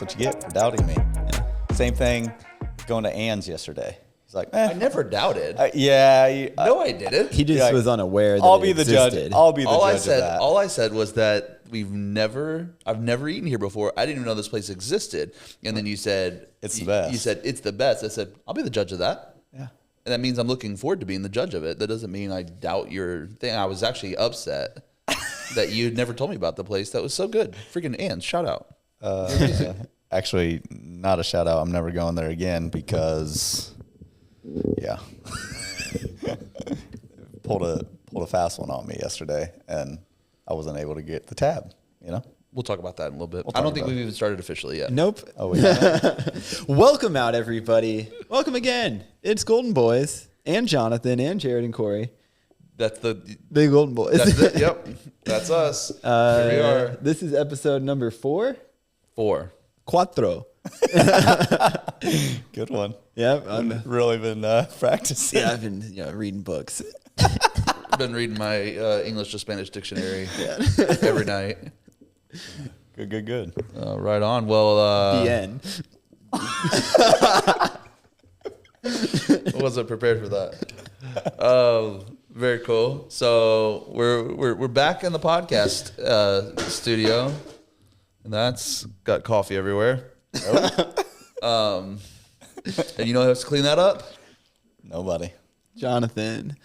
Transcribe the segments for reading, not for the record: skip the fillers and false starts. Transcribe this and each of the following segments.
what you get for doubting me. Yeah. Same thing going to Ann's yesterday. He's like, I never doubted. No, I didn't. He just was unaware that I'll it be the existed. judge. I'll be the judge of that. All I said was that I've never eaten here before. I didn't even know this place existed. And then you said it's the best. You said it's the best. I said I'll be the judge of that. Yeah. And that means I'm looking forward to being the judge of it. That doesn't mean I doubt your thing. I was actually upset that you never told me about the place that was so good. Freaking Ann's, shout out. Actually, not a shout out. I'm never going there again because, yeah, pulled a fast one on me yesterday, and I wasn't able to get the tab. You know, we'll talk about that in a little bit. I don't think we've even started officially yet. Nope. Oh, yeah. Welcome out, everybody. Welcome again. It's Golden Boys and Jonathan and Jared and Corey. That's the Big Golden Boys. That's it. Yep, that's us. Here we are. This is episode number 4. 4. Cuatro. Good one. Yep. I've really been practicing. Yeah, I've been reading books. I've been reading my English to Spanish dictionary every night. Good. Right on. Well, The end. I wasn't prepared for that. Very cool. So we're back in the podcast studio, and that's got coffee everywhere. And you know who has to clean that up? Nobody. Jonathan.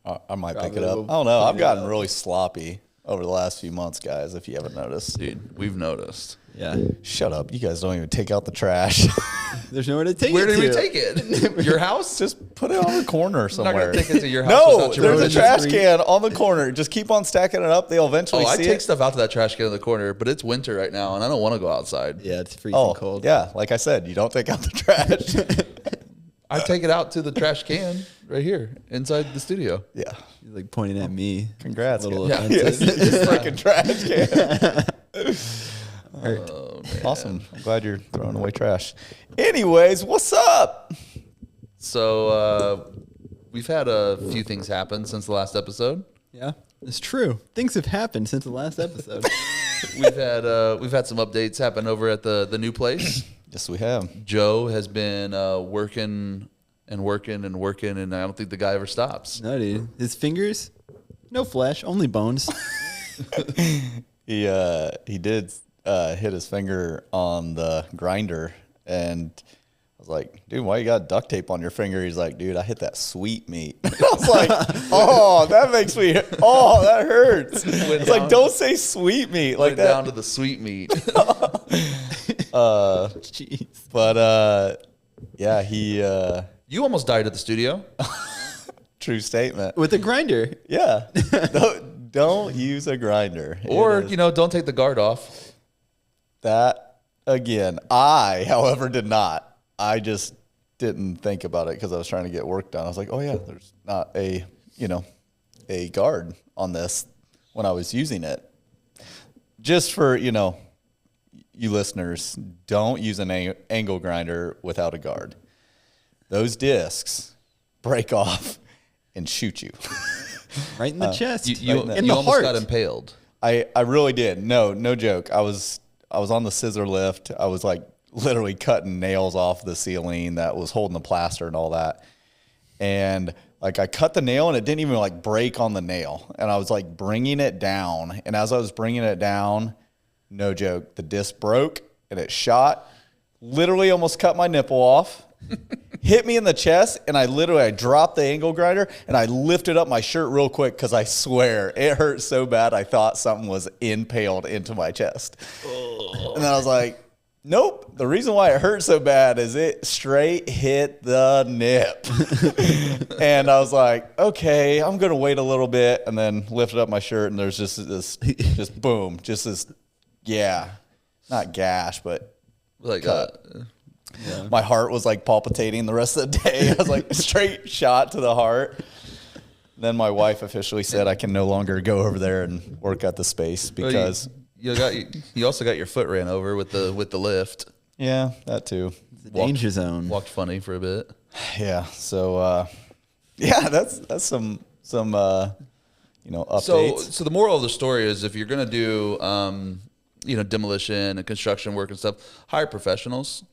I might Probably pick it up. will I don't know. I've clean it gotten up. really sloppy over the last few months, guys, if you haven't noticed. Dude, we've noticed. Yeah. Shut up. You guys don't even take out the trash. There's nowhere to take Where it did to. we take it? Your house? Just put it on the corner I'm not somewhere. going to take it to your house No, without your there's a permission. trash can on the corner. Just keep on stacking it up. They'll eventually I see take it. stuff out to that trash can in the corner, but it's winter right now, and I don't want to go outside. Yeah, it's freezing Oh, cold. yeah. Like I said, you don't take out the trash. I take it out to the trash can right here inside the studio. Yeah. He's like pointing at me. Congrats. A little guys. offensive. This freaking trash can. Hurt. Oh, man. Awesome. I'm glad you're throwing away trash. Anyways, what's up? So we've had a few things happen since the last episode. Yeah, it's true. Things have happened since the last episode. We've had some updates happen over at the new place. Yes, we have. Joe has been working, and I don't think the guy ever stops. No, dude. His fingers, no flesh, only bones. He did hit his finger on the grinder, and I was like, dude, why you got duct tape on your finger? He's like, dude, I hit that sweet meat. I was like, oh, that makes me, that hurts. It's like, don't say sweet meat like Went that. down to the sweet meat. Jeez. But yeah, he You almost died at the studio. true statement. With a grinder. Yeah, don't use a grinder. Or, It is- don't take the guard off. that again. I, however, did not. I just didn't think about it because I was trying to get work done. I was like, oh yeah, there's not a guard on this when I was using it. Just for you listeners, don't use an angle grinder without a guard. Those discs break off and shoot you. Right in the chest. You in the almost heart. got impaled. I really did. No joke. I was on the scissor lift. I was like literally cutting nails off the ceiling that was holding the plaster and all that. And like I cut the nail and it didn't even like break on the nail. And I was like bringing it down. And as I was bringing it down, no joke, the disc broke and it shot. Literally almost cut my nipple off. Hit me in the chest, and I dropped the angle grinder, and I lifted up my shirt real quick because I swear it hurt so bad I thought something was impaled into my chest. And then I was like, nope. The reason why it hurt so bad is it straight hit the nip. And I was like, okay, I'm going to wait a little bit, and then lifted up my shirt, and there's just boom, just this, yeah, not gash, but Like cut. Yeah. My heart was like palpitating the rest of the day. I was like straight shot to the heart. Then my wife officially said I can no longer go over there and work at the space because you also got your foot ran over with the lift. yeah, that too. It's a danger zone. Walked funny for a bit. Yeah. So yeah, that's some updates. So the moral of the story is if you're gonna do demolition and construction work and stuff. Hire professionals.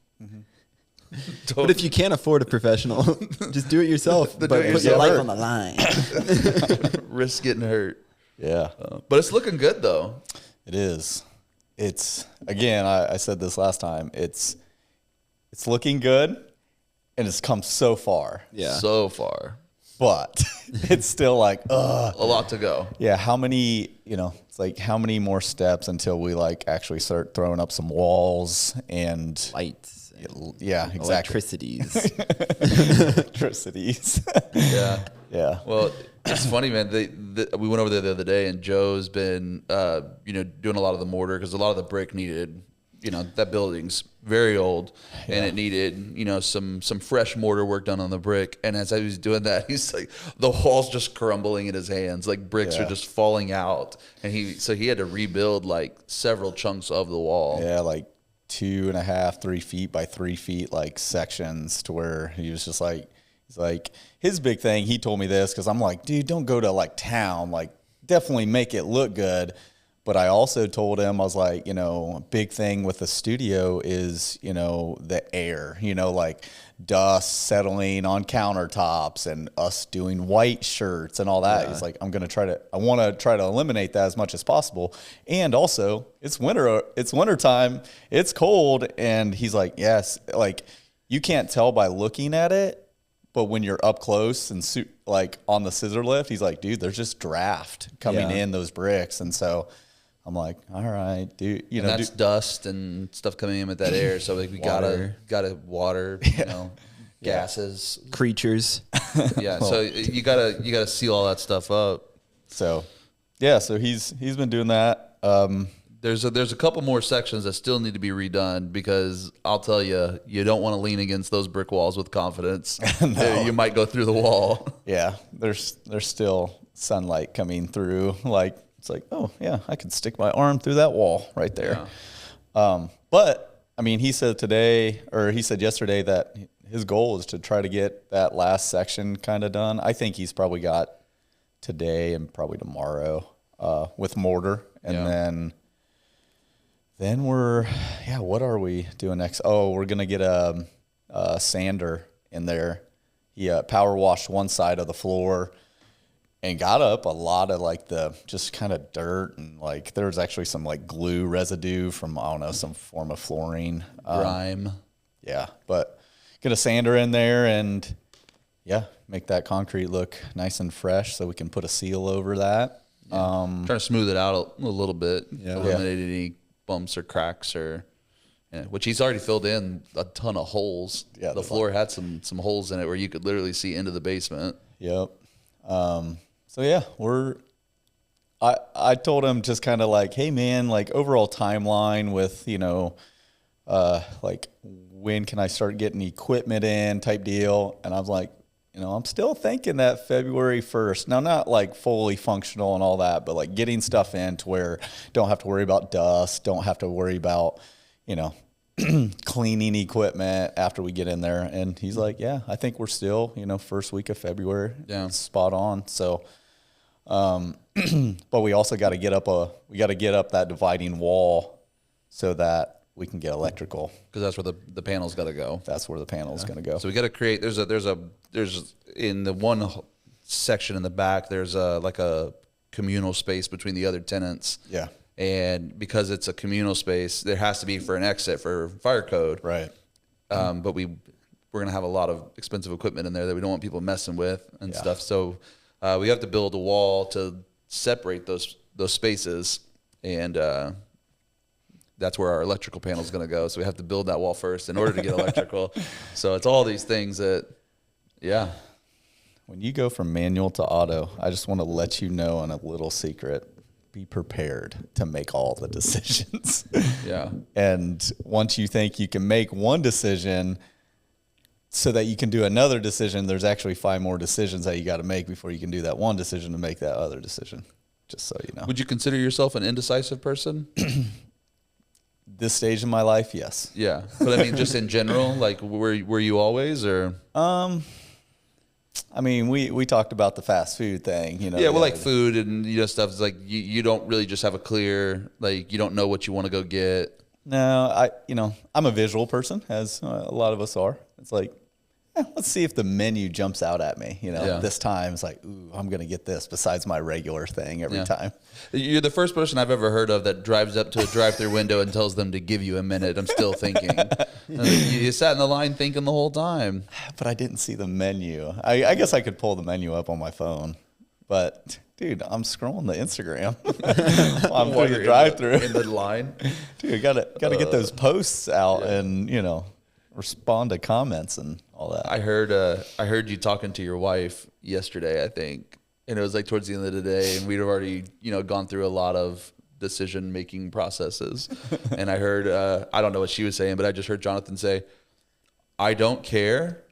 But if you can't afford a professional, just do it yourself. But do it put your yourself. life on the line. Risk getting hurt. Yeah. But it's looking good though. It is. It's, again, I said this last time. It's looking good, and it's come so far. Yeah. So far. But it's still like, ugh. A lot to go. Yeah, how many, it's like how many more steps until we like actually start throwing up some walls and Lights. yeah, exactly. Electricities. Yeah. Yeah. Well, it's funny, man. We went over there the other day, and Joe's been, doing a lot of the mortar because a lot of the brick needed, that building's very old, and it needed, some fresh mortar work done on the brick. And as I was doing that, he's like, the wall's just crumbling in his hands, like bricks are just falling out, and he had to rebuild like several chunks of the wall. Yeah, like 2.5, 3 feet by 3 feet, like sections, to where he was just like, he's like, his big thing, he told me this, because I'm like, dude, don't go to like town, like definitely make it look good. But I also told him, I was like, a big thing with the studio is, the air, like dust settling on countertops and us doing white shirts and all that. He's like, I want to try to eliminate that as much as possible. And also it's wintertime, it's cold. And he's like, yes, like you can't tell by looking at it, but when you're up close and like on the scissor lift, he's like, dude, there's just draft coming in those bricks. And so I'm like, all right, dude. And that's dust and stuff coming in with that air. So like we gotta water, gases, Creatures. Yeah. So you gotta seal all that stuff up. So yeah, so he's been doing that. There's a couple more sections that still need to be redone, because I'll tell you, you don't want to lean against those brick walls with confidence. No. You might go through the wall. Yeah, there's still sunlight coming through. Like it's like, oh yeah, I could stick my arm through that wall right there. Yeah. But I mean, he said yesterday that his goal is to try to get that last section kind of done. I think he's probably got today and probably tomorrow with mortar, and then we're what are we doing next? Oh, we're gonna get a sander in there. He power washed one side of the floor and got up a lot of like the just kind of dirt, and like there was actually some like glue residue from, I don't know, some form of flooring. Grime. Yeah, but get a sander in there and make that concrete look nice and fresh so we can put a seal over that. Trying to smooth it out a little bit, eliminate any bumps or cracks which he's already filled in a ton of holes. Yeah, the floor had some holes in it where you could literally see into the basement. Yep. So yeah, I told him just kind of like, hey man, like overall timeline with, like when can I start getting equipment in type deal. And I was like, I'm still thinking that February 1st. Now, not like fully functional and all that, but like getting stuff in to where don't have to worry about dust, don't have to worry about, cleaning equipment after we get in there. And he's like, yeah, I think we're still, first week of February. Yeah. Spot on. So, but we also got to get up that dividing wall so that we can get electrical. Because that's where the panel's got to go. That's where the panel's going to go. So we got to create, there's in the one section in the back, there's like a communal space between the other tenants. Yeah. And because it's a communal space, there has to be for an exit for fire code. Right. But we're going to have a lot of expensive equipment in there that we don't want people messing with and stuff. So we have to build a wall to separate those spaces, and that's where our electrical panel is going to go. So we have to build that wall first in order to get electrical. So it's all these things that, When you go from manual to auto, I just want to let you know on a little secret. Be prepared to make all the decisions. Yeah. And once you think you can make one decision so that you can do another decision, there's actually 5 more decisions that you got to make before you can do that one decision to make that other decision. Just so you know. Would you consider yourself an indecisive person? This stage in my life, yes. Yeah. But I mean, just in general, like were you always, or? I mean, we talked about the fast food thing, Yeah, well, like food and stuff is like you don't really just have a clear, like you don't know what you want to go get. No, I'm a visual person, as a lot of us are. It's like, let's see if the menu jumps out at me. This time it's like, ooh, I'm gonna get this besides my regular thing every time. You're the first person I've ever heard of that drives up to a drive-through window and tells them to give you a minute. I'm still thinking. You sat in the line thinking the whole time. But I didn't see the menu. I guess I could pull the menu up on my phone, but dude, I'm scrolling the Instagram while I'm through the drive-through in the line. Dude, gotta get those posts out and respond to comments and all that. I heard you talking to your wife yesterday, I think, and it was like towards the end of the day, and we'd already gone through a lot of decision making processes, and I heard I don't know what she was saying, but I just heard Jonathan say, "I don't care.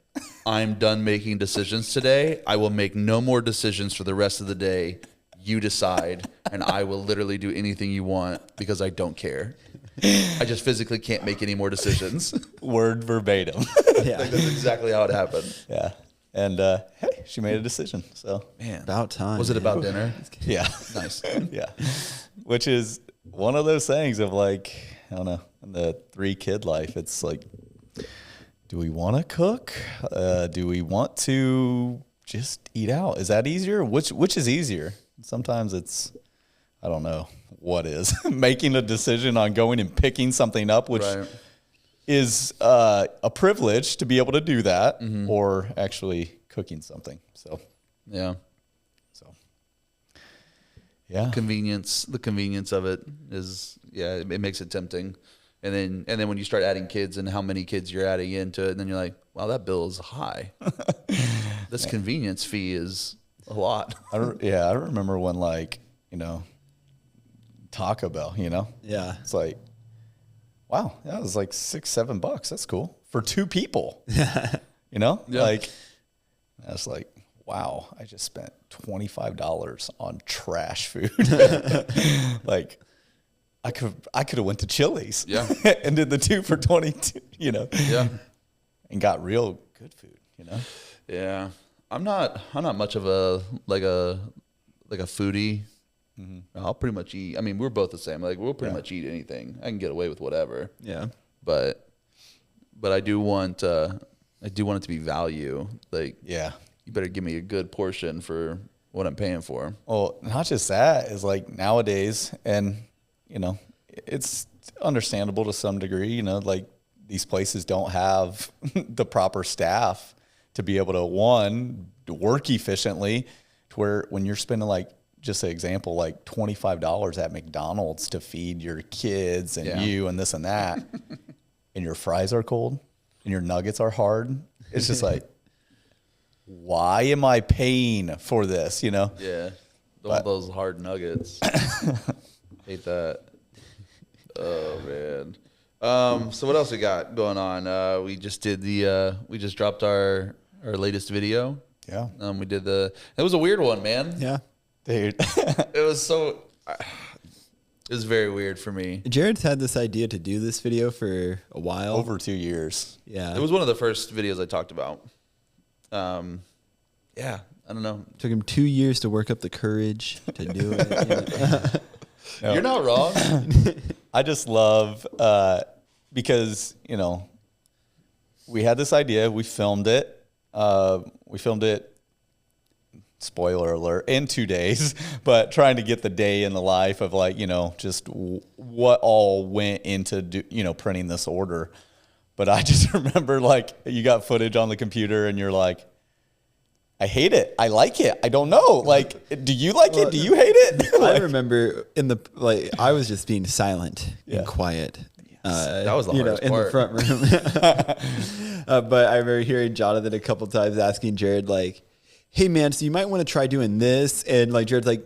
I'm done making decisions today. I will make no more decisions for the rest of the day. You decide, and I will literally do anything you want because I don't care. I just physically can't make any more decisions." Word verbatim. Yeah. Like that's exactly how it happened. Yeah. And hey, she made a decision. So Man, About time. was it man. about dinner? yeah. Nice. Yeah. Which is one of those things of like, I don't know, in the 3-kid life, it's like, do we want to cook? Do we want to just eat out? Is that easier? Which is easier? Sometimes it's, I don't know what is, making a decision on going and picking something up, which is a privilege to be able to do that, or actually cooking something. So, Yeah. yeah. The convenience of it is, it makes it tempting. And then when you start adding kids and how many kids you're adding into it, and then you're like, wow, that bill is high. This convenience fee is a lot. I remember when Taco Bell, Yeah. it's like, wow, that was like $6-7. That's cool for 2 people. Yeah. Like that's like, wow, I just spent $25 on trash food. Like I could have went to Chili's, and did the 2 for 22, and got real good food, Yeah. I'm not much of a foodie. I'll pretty much eat. I mean, we're both the same. Like we'll pretty much eat anything. I can get away with whatever. Yeah. But I do want it to be value. Like you better give me a good portion for what I'm paying for. Well, not just that, is like nowadays, and it's understandable to some degree, like these places don't have the proper staff to be able to, one, work efficiently, to where when you're spending like, just an example, like $25 at McDonald's to feed your kids and you and this and that, and your fries are cold and your nuggets are hard. It's just like, why am I paying for this? Yeah. Don't want those hard nuggets. Hate that. Oh man. So what else we got going on? We just dropped our latest video. Yeah. It was a weird one, man. Yeah. Dude. It was very weird for me. Jared's had this idea to do this video for a while. Over 2 years. Yeah. It was one of the first videos I talked about. Yeah, I don't know. Took him 2 years to work up the courage to do it. No. You're not wrong. I just love, because, we had this idea, we filmed it, spoiler alert, in 2 days, but trying to get the day in the life of like, just what all went into, printing this order. But I just remember like you got footage on the computer and you're like, I hate it. I like it. I don't know. Like, do you like it? Do you hate it? I remember I was just being silent and quiet. That was the hardest in part. the front room. But I remember hearing Jonathan a couple times asking Jared, like, hey man, so you might want to try doing this. And like, Jared's like,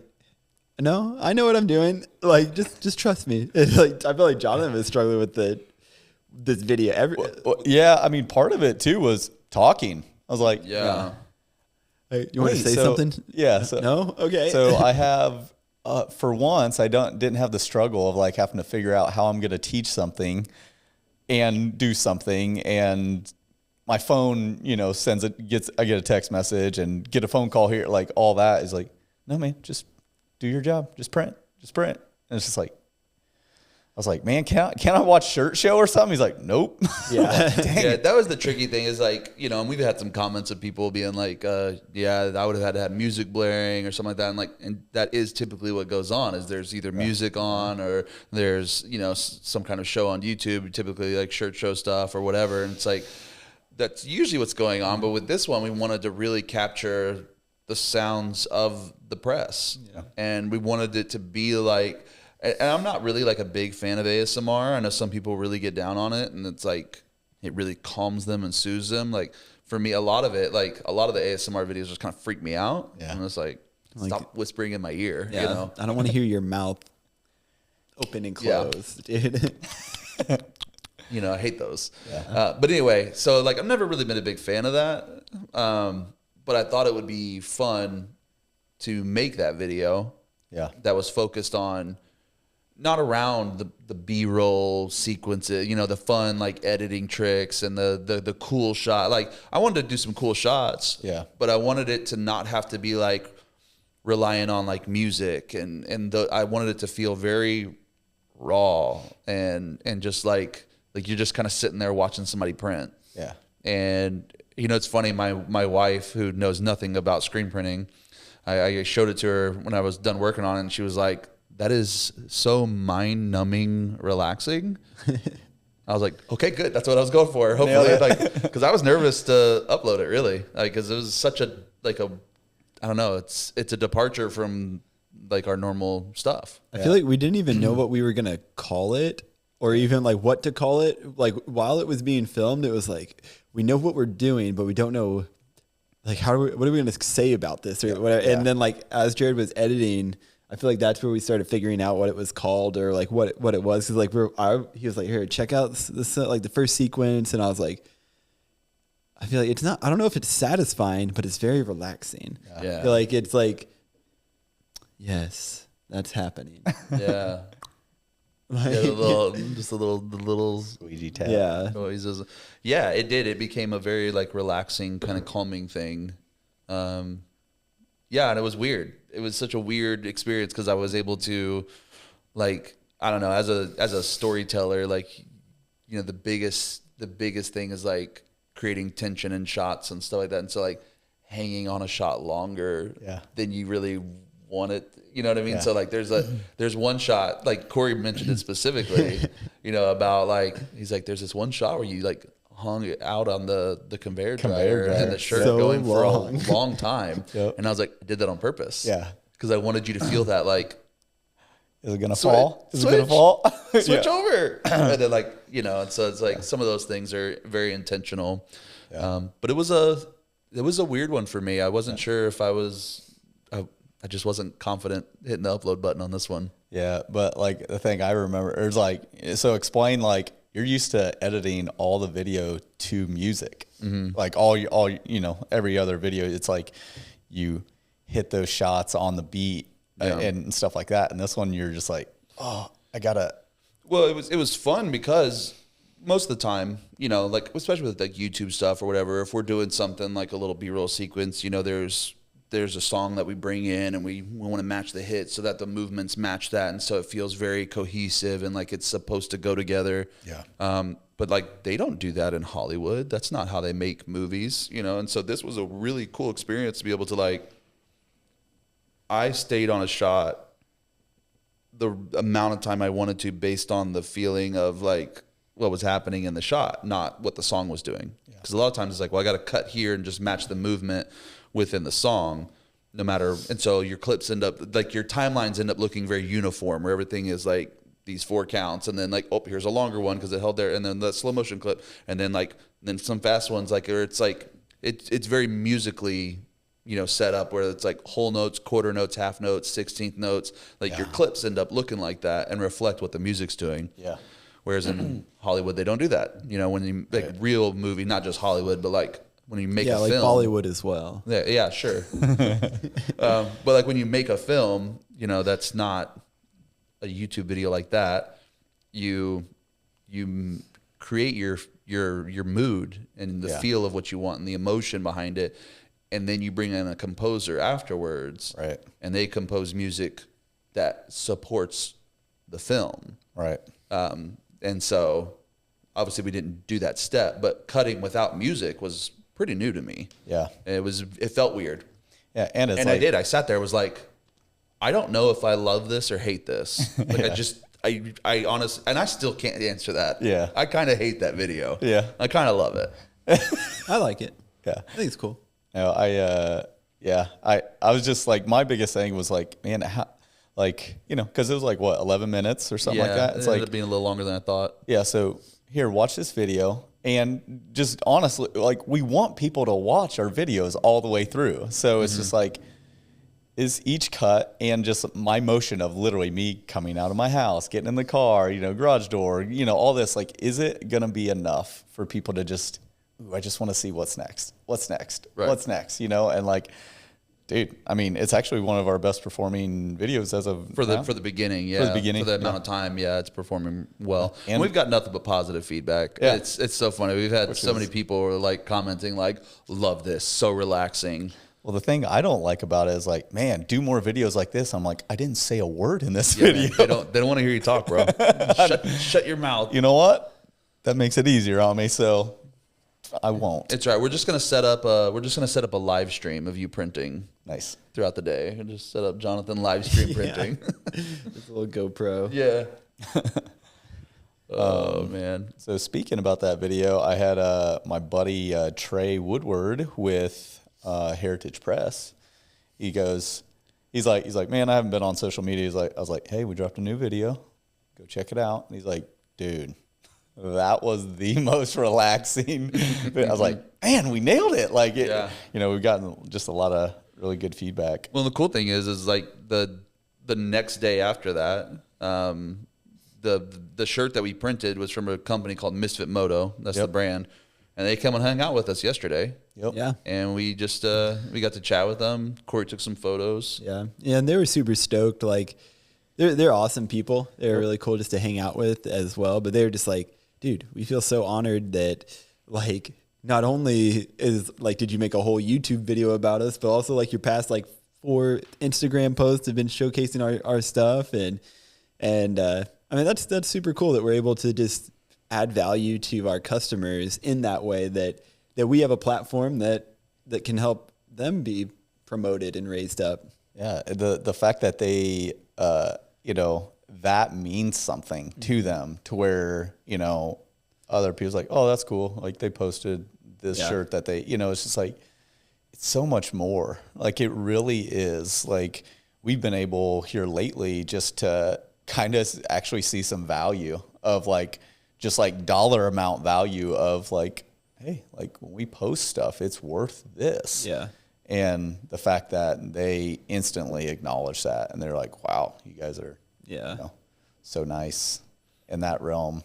no, I know what I'm doing. Like, just trust me. And like, I feel like Jonathan was struggling with this video. Yeah. I mean, part of it too was talking. I was like, Yeah. Hey, you want to say something? Yeah. So, no? Okay. So I have, for once, I didn't have the struggle of like having to figure out how I'm going to teach something and do something and my phone, I get a text message and get a phone call here, like all that is like, no, man, just do your job. Just print. And it's just like, I was like, man, can I watch Shirt Show or something? He's like, nope. Yeah. Yeah, that was the tricky thing is like, and we've had some comments of people being like, yeah, I would have had to have music blaring or something like that. And that is typically what goes on is there's either music on or there's, some kind of show on YouTube, typically like Shirt Show stuff or whatever. And it's like, that's usually what's going on. But with this one, we wanted to really capture the sounds of the press. Yeah. And we wanted it to be like, and I'm not really like a big fan of ASMR. I know some people really get down on it, and it's like it really calms them and soothes them. Like for me, a lot of the ASMR videos just kind of freak me out. Yeah. And it's like stop whispering in my ear. Yeah. I don't want to hear your mouth open and close, dude. I hate those. Yeah. But anyway, so like I've never really been a big fan of that. But I thought it would be fun to make that video. Yeah. That was focused on not around the B-roll sequences, the fun like editing tricks and the cool shot. Like I wanted to do some cool shots. Yeah. But I wanted it to not have to be like relying on like music and I wanted it to feel very raw and just like you're just kind of sitting there watching somebody print. Yeah. And it's funny, my wife, who knows nothing about screen printing, I showed it to her when I was done working on it, and she was like, that is so mind-numbing relaxing. I was like, okay, good. That's what I was going for. Hopefully, because I was nervous to upload it, really, because it was such I don't know, it's a departure from like our normal stuff. I feel like we didn't even know what we were gonna call it, or even like what to call it. Like while it was being filmed, it was like we know what we're doing, but we don't know like what are we going to say about this or whatever. And then like as Jared was editing, I feel like that's where we started figuring out what it was called or like what it was. Cause like he was like, here, check out this like the first sequence. And I was like, I feel like it's not, I don't know if it's satisfying, but it's very relaxing. Yeah. I feel like it's like, yes, that's happening. Yeah. Like, the little squeegee tap. Yeah. Noises. Yeah, it did. It became a very like relaxing, kind of calming thing. Yeah, and it was weird. It was such a weird experience because I was able to, like, I don't know, as a storyteller, like, the biggest thing is like creating tension in shots and stuff like that. And so like hanging on a shot longer than you really want it. You know what I mean? Yeah. So like there's one shot, like Corey mentioned it specifically, about like, he's like, there's this one shot where you like hung out on the conveyor dryer and the shirt so going for a long time. Yep. And I was like, I did that on purpose. Yeah. Because I wanted you to feel that like, is it going to fall? Is it going to fall? Switch over. And then like, and so it's like some of those things are very intentional. Yeah. But it was a weird one for me. I wasn't sure if I just wasn't confident hitting the upload button on this one. Yeah, but like the thing I remember is like, so explain like you're used to editing all the video to music, like all every other video. It's like you hit those shots on the beat and stuff like that. And this one, you're just like, oh, I gotta. Well, it was fun because most of the time, like especially with like YouTube stuff or whatever, if we're doing something like a little B-roll sequence, there's a song that we bring in and we want to match the hit so that the movements match that. And so it feels very cohesive and like it's supposed to go together. Yeah. But like they don't do that in Hollywood. That's not how they make movies, And so this was a really cool experience to be able to like, I stayed on a shot the amount of time I wanted to based on the feeling of like what was happening in the shot, not what the song was doing. Because a lot of times it's like, well, I got to cut here and just match the movement within the song, no matter. And so your clips end up like your timelines end up looking very uniform, where everything is like these 4 counts, and then like, oh, here's a longer one because it held there, and then the slow motion clip, and then some fast ones like, or it's like it's very musically set up where it's like whole notes, quarter notes, half notes, 16th notes. Like your clips end up looking like that and reflect what the music's doing. Yeah. Whereas in Hollywood they don't do that. When you like real movie, not just Hollywood, but like when you make a film. Yeah, like Bollywood as well. Yeah, sure. But like when you make a film, that's not a YouTube video like that. You create your mood and the feel of what you want and the emotion behind it, and then you bring in a composer afterwards, Right. and they compose music that supports the film, Right. and so obviously we didn't do that step, but cutting without music was pretty new to me. Yeah. It felt weird. Yeah. And it's And like, I did. I sat there, was like, I don't know if I love this or hate this. Like I honestly, and I still can't answer that. Yeah. I kind of hate that video. Yeah. I kind of love it. I like it. yeah. I think it's cool. No, I was just like, my biggest thing was like, man, how, like, you know, because it was like, what, 11 minutes or something like that? It ended up being a little longer than I thought. Yeah, so here, watch this video. And just honestly, like, we want people to watch our videos all the way through. So it's just like, is each cut and just my motion of literally me coming out of my house, getting in the car, you know, garage door, you know, all this, like, is it going to be enough for people to just, ooh, I just want to see what's next? What's next? Right. What's next? You know, and like, dude, I mean, it's actually one of our best performing videos as of For now. the beginning, yeah. For the beginning, For that amount of time, yeah, it's performing well. And- And we've got nothing but positive feedback. Yeah. It's so funny. We've had so many people who are like commenting like, love this, so relaxing. Well, the thing I don't like about it is like, man, do more videos like this. I'm like, I didn't say a word in this Yeah, video. man, they don't want to hear you talk, bro. shut your mouth. You know what? That makes it easier on me, so I won't. It's right. We're just gonna set up a live stream of you printing Nice. throughout the day. And just set up Jonathan live stream printing. It's a little GoPro. Yeah. Oh man. So speaking about that video, I had my buddy Trey Woodward with Heritage Press. He's like, man, I haven't been on social media. I was like, hey, we dropped a new video. Go check it out. And he's like, dude, that was the most relaxing. I was like, man, we nailed it. Like, Yeah. you know, we've gotten just a lot of really good feedback. Well, the cool thing is like the next day after that, the shirt that we printed was from a company called Misfit Moto. That's the Yep. brand, and they come and hung out with us yesterday. Yep. Yeah. And we just we got to chat with them. Corey took some photos. Yeah. Yeah. And they were super stoked. Like, they're awesome people. They're really cool just to hang out with as well. But they were just like, dude, we feel so honored that, like, not only is, like, did you make a whole YouTube video about us, but also, like, your past, like, 4 Instagram posts have been showcasing our stuff. And I mean, that's super cool that we're able to just add value to our customers in that way, that we have a platform that can help them be promoted and raised up. Yeah, the fact that they, you know, that means something to them, to where, you know, other people's like, oh, that's cool. Like, they posted this shirt that they, you know, it's just like, it's so much more. Like, it really is. Like, we've been able here lately just to kind of actually see some value of, like, just like dollar amount value of, like, hey, like, when we post stuff, it's worth this. Yeah. And the fact that they instantly acknowledge that, and they're like, wow, you guys are, Yeah. you know, so nice in that realm.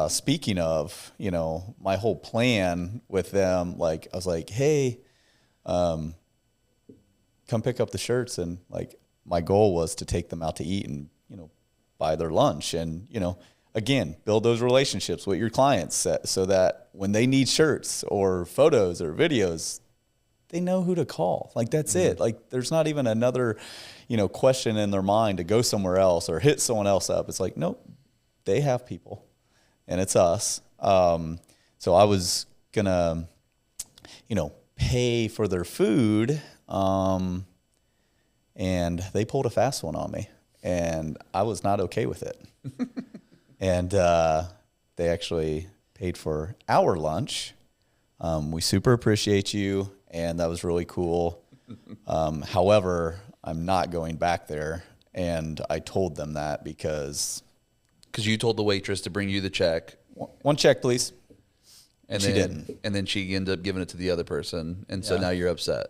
Speaking of, you know, my whole plan with them, like, I was like, hey, come pick up the shirts. And, like, my goal was to take them out to eat and, you know, buy their lunch. And, you know, again, build those relationships with your clients so that when they need shirts or photos or videos, they know who to call. Like, that's it. Like, there's not even another, you know, question in their mind to go somewhere else or hit someone else up. It's like, nope, they have people, and it's us. So I was gonna, you know, pay for their food, and they pulled a fast one on me, and I was not okay with it. And they actually paid for our lunch. We super appreciate you, and that was really cool. However, I'm not going back there, and I told them that because you told the waitress to bring you the check, one check, please. and She then, didn't. and then she ended up giving it to the other person, and so Yeah. now you're upset.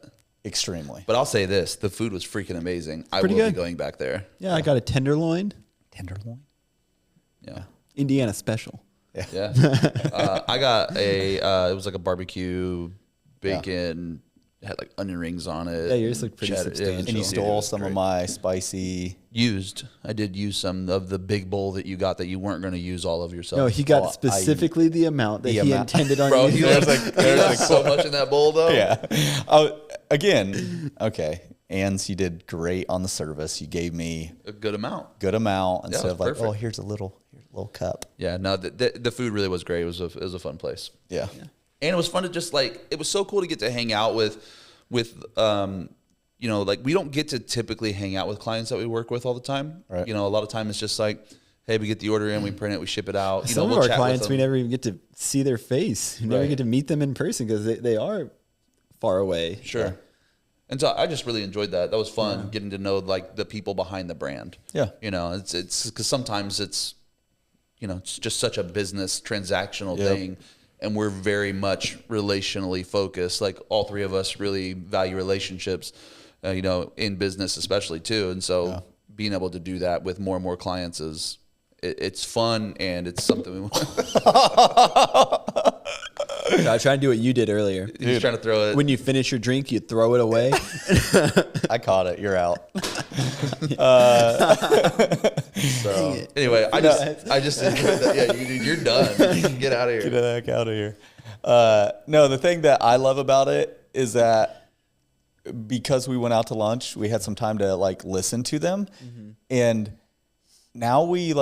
Extremely. But I'll say this: the food was freaking amazing. I Pretty will good. be going back there. Yeah. I got a tenderloin, Tenderloin? Yeah. Indiana special. Yeah. I got it was like a barbecue, bacon, It had like onion rings on it. Yeah, yours looked pretty cheddar. substantial. And you stole some of my spicy. I did use some of the big bowl that you got that you weren't going to use all of yourself. No, he got specifically the amount that he intended on Bro, using. there's so much in that bowl though. Yeah. Oh, again, okay. Ans, you did great on the service. You gave me A good amount. instead was of like, perfect. oh, here's a little cup. Yeah, no, the food really was great. It was a fun place. Yeah. And it was fun to just like, it was so cool to get to hang out with like we don't get to typically hang out with clients that we work with all the time. Right. You know, a lot of time it's just like, hey, we get the order in, we print it, we ship it out. Some of our clients, we never even get to see their face. We never get to meet them in person because they are far away. Sure. Yeah. And so I just really enjoyed that. That was fun getting to know like the people behind the brand. Yeah. You know, it's because sometimes it's just such a business transactional thing. And we're very much relationally focused. Like all three of us really value relationships, in business especially too. And so being able to do that with more and more clients it's fun and it's something we want. I was trying to do what you did earlier. He's trying to throw it. When you finish your drink, you throw it away. I caught it. You're out. So anyway, I just enjoyed that. Yeah, you're done. Get out of here. Get the heck out of here. No, the thing that I love about it is that because we went out to lunch, we had some time to like listen to them. And now we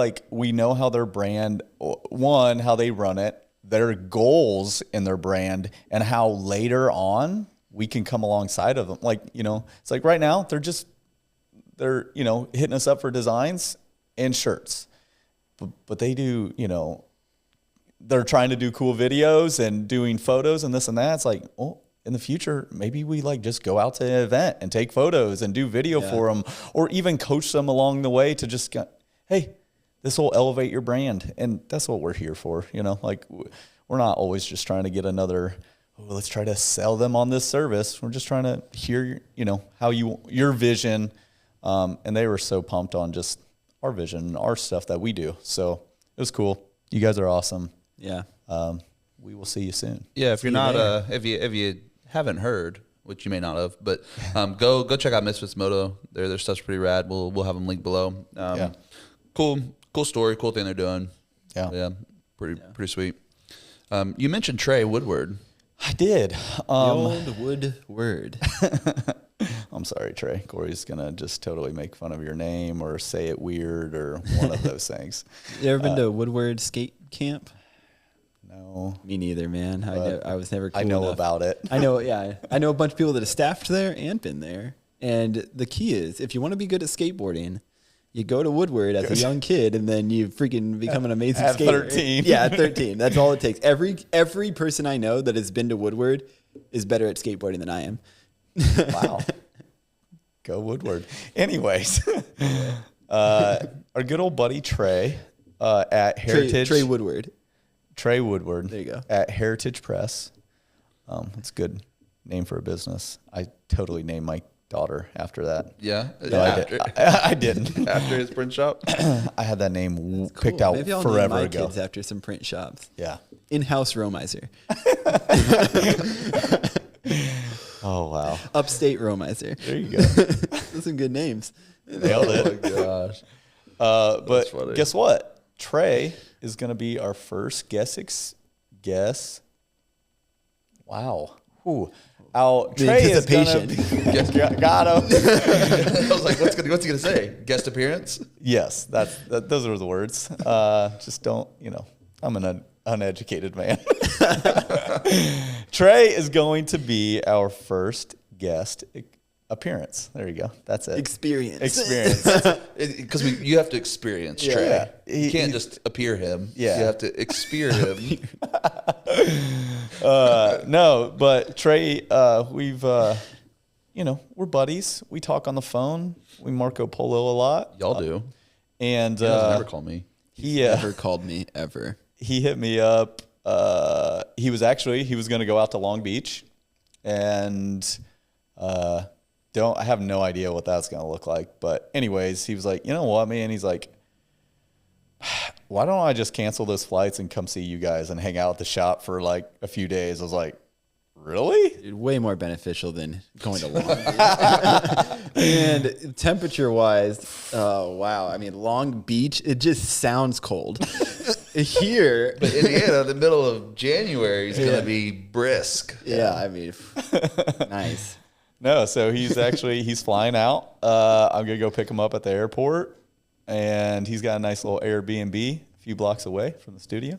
know how their brand, one, how they run it, their goals in their brand, and how later on we can come alongside of them. Like, it's like right now they're hitting us up for designs and shirts, but they do, they're trying to do cool videos and doing photos and this and that. It's like, well, in the future, maybe we just go out to an event and take photos and do video for them, or even coach them along the way to just go, hey, this will elevate your brand. And that's what we're here for. We're not always just trying to get another, let's try to sell them on this service. We're just trying to hear, how your vision. And they were so pumped on just our vision, our stuff that we do. So it was cool. You guys are awesome. Yeah. We will see you soon. Yeah. If you're not, if you haven't heard, which you may not have, but go check out Misfits Moto. Their stuff's pretty rad. We'll have them linked below. Cool story, cool thing they're doing. Yeah, pretty sweet. You mentioned Trey Woodward. I did. The old Woodward. I'm sorry, Trey. Corey's gonna just totally make fun of your name or say it weird or one of those things. You ever been to Woodward skate camp? No. Me neither, man. I was never cool I know enough. about it. I know a bunch of people that have staffed there and been there. And the key is, if you want to be good at skateboarding, you go to Woodward as a young kid, and then you freaking become an amazing at skater. 13. Yeah, at 13. That's all it takes. Every person I know that has been to Woodward is better at skateboarding than I am. Wow. Go Woodward. Anyways, our good old buddy Trey at Heritage. Trey Woodward. Trey Woodward. There you go. At Heritage Press. That's a good name for a business. I totally named my daughter after that. Yeah. No, I didn't. After his print shop. I had that name picked out Maybe I'll forever name my ago. kids after some print shops. Yeah. In-house Romizer. Oh, wow. Upstate Romizer. There you go. Those are some good names. Nailed it. Oh my gosh. But funny. guess what? Trey is going to be our first guess. Wow. Ooh. Trey is anticipation. got him. I was like, what's he gonna say? Guest appearance? Yes, those are the words. Just don't, I'm an uneducated man. Trey is going to be our first guest appearance. There you go. That's it. Experience. Because you have to experience Trey. Yeah. You can't just appear him. Yeah. You have to experience him. No, but Trey, we've, we're buddies. We talk on the phone. We Marco Polo a lot. Y'all do. And He doesn't ever call me. he Never called me ever. he hit me up. He was going to go out to Long Beach, and I have no idea what that's going to look like. But anyways, he was like, you know what, man? He's like, why don't I just cancel those flights and come see you guys and hang out at the shop for like a few days? I was like, Really? Dude, way more beneficial than going to Long Beach. And temperature wise, oh wow. I mean, Long Beach, it just sounds cold. Here. But Indiana, the middle of January is going to be brisk. Yeah, I mean, nice. No, so he's flying out. I'm going to go pick him up at the airport. And he's got a nice little Airbnb a few blocks away from the studio.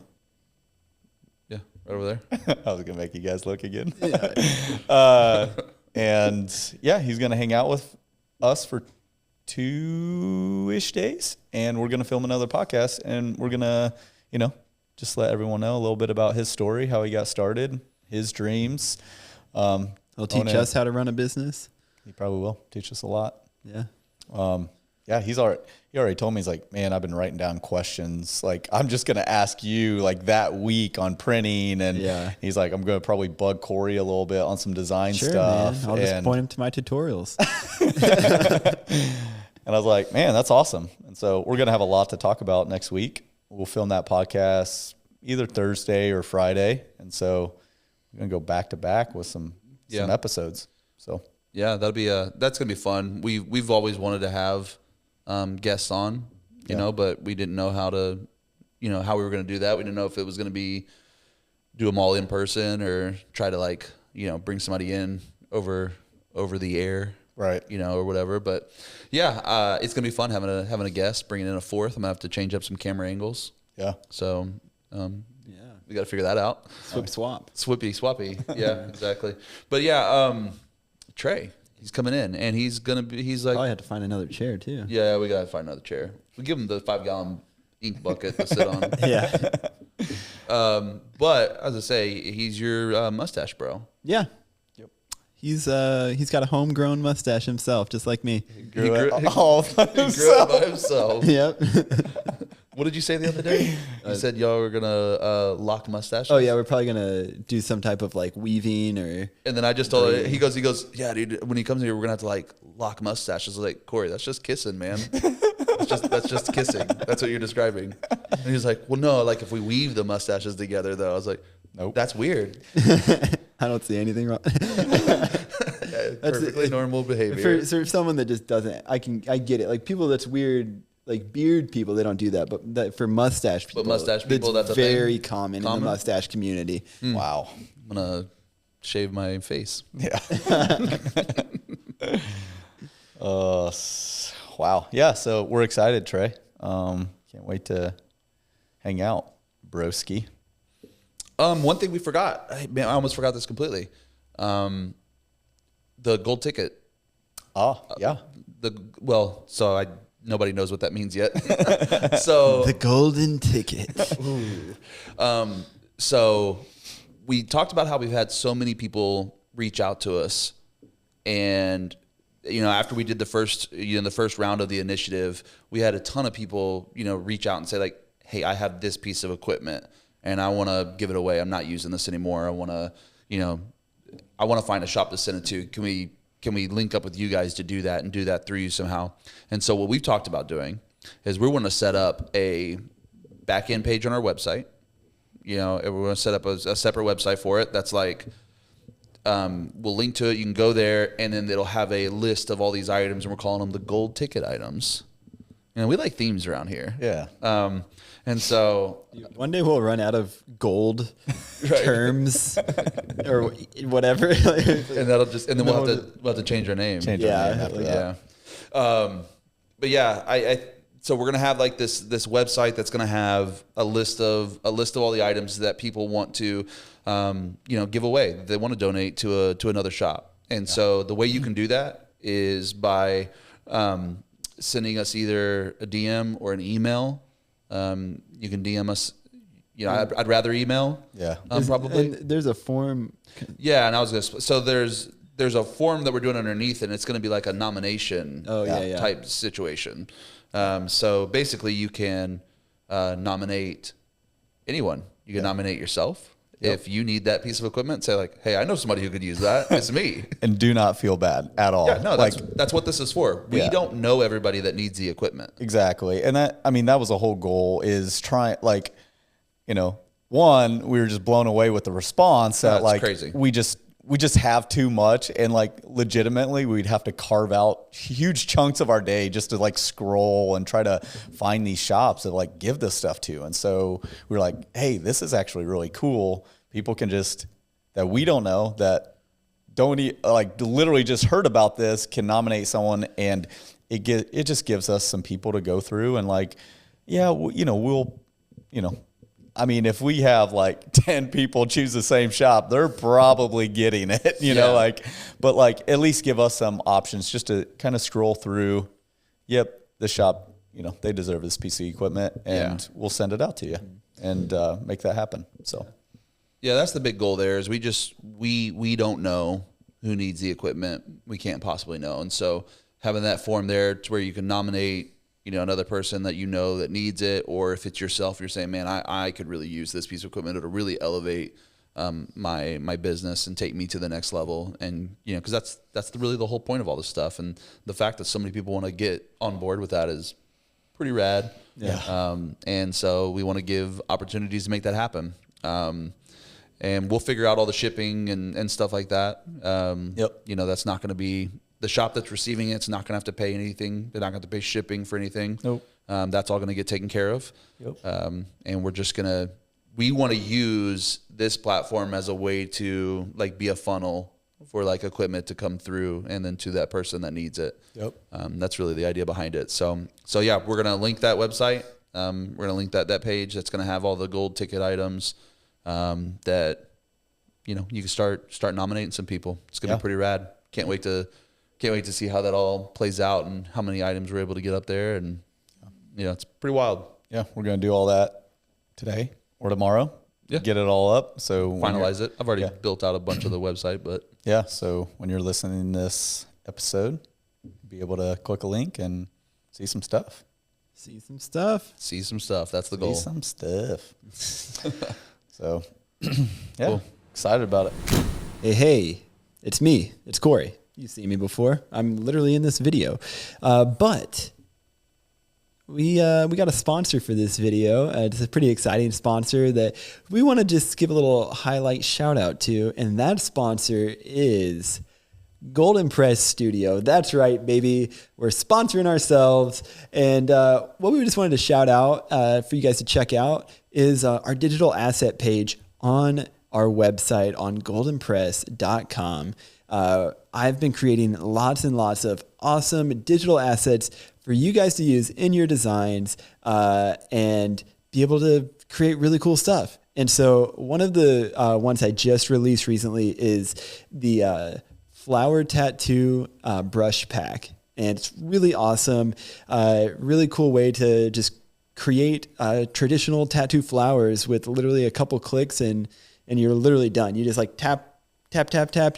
Yeah, right over there. I was going to make you guys look again. Yeah. And yeah, he's going to hang out with us for 2-ish days. And we're going to film another podcast. And we're going to, just let everyone know a little bit about his story, how he got started, his dreams. He'll teach us how to run a business. He probably will teach us a lot. Yeah. Yeah, he already told me, he's like, man, I've been writing down questions. Like, I'm just going to ask you like that week on printing. And he's like, I'm going to probably bug Corey a little bit on some design stuff. Man. I'll just point him to my tutorials. And I was like, man, that's awesome. And so we're going to have a lot to talk about next week. We'll film that podcast either Thursday or Friday. And so we're going to go back to back with some episodes. So yeah, that's going to be fun. We've always wanted to have guests on, you know, but we didn't know how to, how we were going to do that. We didn't know if it was going to be do them all in person or try to bring somebody in over the air, right? Or whatever. But yeah, it's going to be fun having a guest, bringing in a fourth. I'm gonna have to change up some camera angles. Yeah. So we got to figure that out. Swippy swappy. Yeah, exactly. But yeah, Trey. He's coming in, and he's like... Probably had to find another chair, too. Yeah, we got to find another chair. We give him the 5-gallon ink bucket to sit on. Yeah. But, as I say, he's your mustache bro. Yeah. Yep. He's got a homegrown mustache himself, just like me. He grew it all by himself. Yep. What did you say the other day? You said y'all were going to lock mustaches? Oh, yeah, we're probably going to do some type of, weaving or... And then I just told him, he goes, yeah, dude, when he comes here, we're going to have to, lock mustaches. I was like, Corey, that's just kissing, man. That's just kissing. That's what you're describing. And he's like, well, no, if we weave the mustaches together, though. I was like, nope. That's weird. I don't see anything wrong. Perfectly normal behavior. For someone that just doesn't... I get it. People that's weird... beard people, they don't do that, but for mustache people, that's very common in the mustache community. Wow. I'm gonna shave my face. Yeah. Wow. Yeah. So we're excited, Trey. Can't wait to hang out, broski. One thing we forgot. Man, I almost forgot this completely. The gold ticket. Oh, yeah. Nobody knows what that means yet. So the golden ticket. So we talked about how we've had so many people reach out to us, and after we did the first round of the initiative, we had a ton of people reach out and say hey, I have this piece of equipment and I want to give it away. I'm not using this anymore. I want to find a shop to send it to. Can we link up with you guys to do that and do that through you somehow? And so what we've talked about doing is we want to set up a back-end page on our website. We're going to set up a separate website for it. That's we'll link to it. You can go there, and then it'll have a list of all these items, and we're calling them the gold ticket items. We like themes around here. Yeah. And so one day we'll run out of gold terms or whatever, and then we'll have to change our name. But yeah, so we're gonna have this website that's gonna have a list of all the items that people want to give away. They want to donate to another shop, and so the way you can do that is by sending us either a DM or an email. You can DM us. I'd rather email. Yeah. Probably. And there's a form. Yeah, and I was gonna. So there's a form that we're doing underneath, and it's gonna be like a nomination. Type situation. So basically, you can nominate anyone. You can nominate yourself. Yep. If you need that piece of equipment, say hey, I know somebody who could use that. It's me. And do not feel bad at all. Yeah, no, that's what this is for. We don't know everybody that needs the equipment. Exactly. And that was the whole goal, is try one, we were just blown away with the response that That's crazy. We just we just have too much, and like legitimately we'd have to carve out huge chunks of our day just to like scroll and try to find these shops that like give this stuff to. And so we were like, hey, this is actually really cool. People can just, that we don't know, that don't like literally just heard about this, can nominate someone, and it just gives us some people to go through and like, yeah, I mean, if we have like 10 people choose the same shop, they're probably getting it, you know, like, but like at least give us some options just to kind of scroll through. Yep, the shop, they deserve this piece of equipment, and we'll send it out to you and make that happen. So, yeah, that's the big goal there is we don't know who needs the equipment. We can't possibly know. And so having that form there to where you can nominate, another person that that needs it, or if it's yourself, you're saying, man, I could really use this piece of equipment. It'll really elevate my business and take me to the next level. And, because that's really the whole point of all this stuff. And the fact that so many people want to get on board with that is pretty rad. Yeah. And so we want to give opportunities to make that happen. And we'll figure out all the shipping and stuff like that. That's not going to be the shop that's receiving it's not going to have to pay anything. They're not going to have to pay shipping for anything. Nope. That's all going to get taken care of. Yep. And we're just we want to use this platform as a way to like be a funnel for like equipment to come through and then to that person that needs it. Yep. That's really the idea behind it. So yeah, we're going to link that website. We're going to link that page that's going to have all the gold ticket items that, you can start nominating some people. It's going to be pretty rad. Can't wait to see how that all plays out and how many items we're able to get up there. And, it's pretty wild. Yeah, we're going to do all that today or tomorrow. Yeah. Get it all up. So finalize it. I've already built out a bunch of the website, but. Yeah, so when you're listening to this episode, you'll be able to click a link and see some stuff. See some stuff. That's the goal. See some stuff. So, cool. Excited about it. Hey, it's me. It's Corey. You've seen me before. I'm literally in this video. But we got a sponsor for this video. It's a pretty exciting sponsor that we want to just give a little highlight shout out to. And that sponsor is Golden Press Studio. That's right, baby. We're sponsoring ourselves. And what we just wanted to shout out for you guys to check out is our digital asset page on our website on goldenpress.com. I've been creating lots and lots of awesome digital assets for you guys to use in your designs and be able to create really cool stuff. And so one of the ones I just released recently is the flower tattoo brush pack. And it's really awesome. Really cool way to just create traditional tattoo flowers with literally a couple clicks and you're literally done. You just like tap,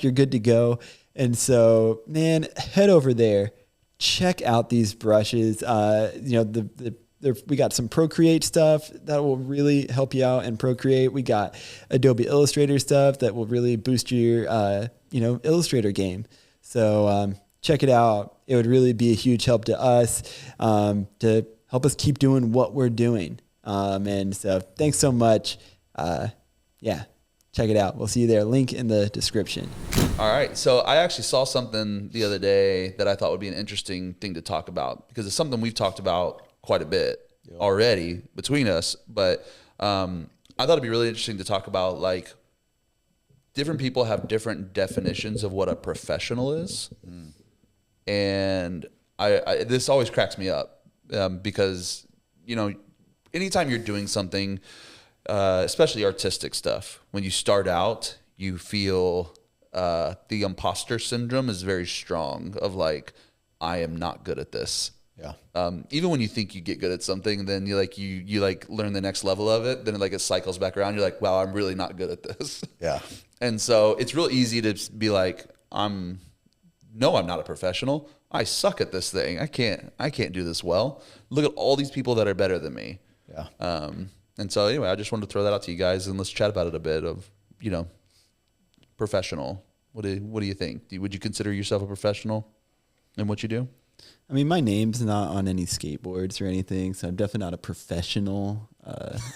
you're good to go. And so, man, head over there, check out these brushes. We got some Procreate stuff that will really help you out in Procreate. We got Adobe Illustrator stuff that will really boost your, Illustrator game. So check it out. It would really be a huge help to us to help us keep doing what we're doing. And so thanks so much. Check it out. We'll see you there. Link in the description. All right. So I actually saw something the other day that I thought would be an interesting thing to talk about because it's something we've talked about quite a bit already between us. But I thought it'd be really interesting to talk about like different people have different definitions of what a professional is. And I this always cracks me up because, anytime you're doing something, especially artistic stuff, when you start out, you feel the imposter syndrome is very strong of like, I am not good at this. Yeah. Even when you think you get good at something, then you learn the next level of it. Then it cycles back around. You're like, wow, I'm really not good at this. Yeah. And so it's real easy to be like, I'm not a professional. I suck at this thing. I can't do this well. Look at all these people that are better than me. Yeah. And so anyway, I just wanted to throw that out to you guys and let's chat about it a bit of, professional. What do you think? Would you consider yourself a professional in what you do? I mean, my name's not on any skateboards or anything, so I'm definitely not a professional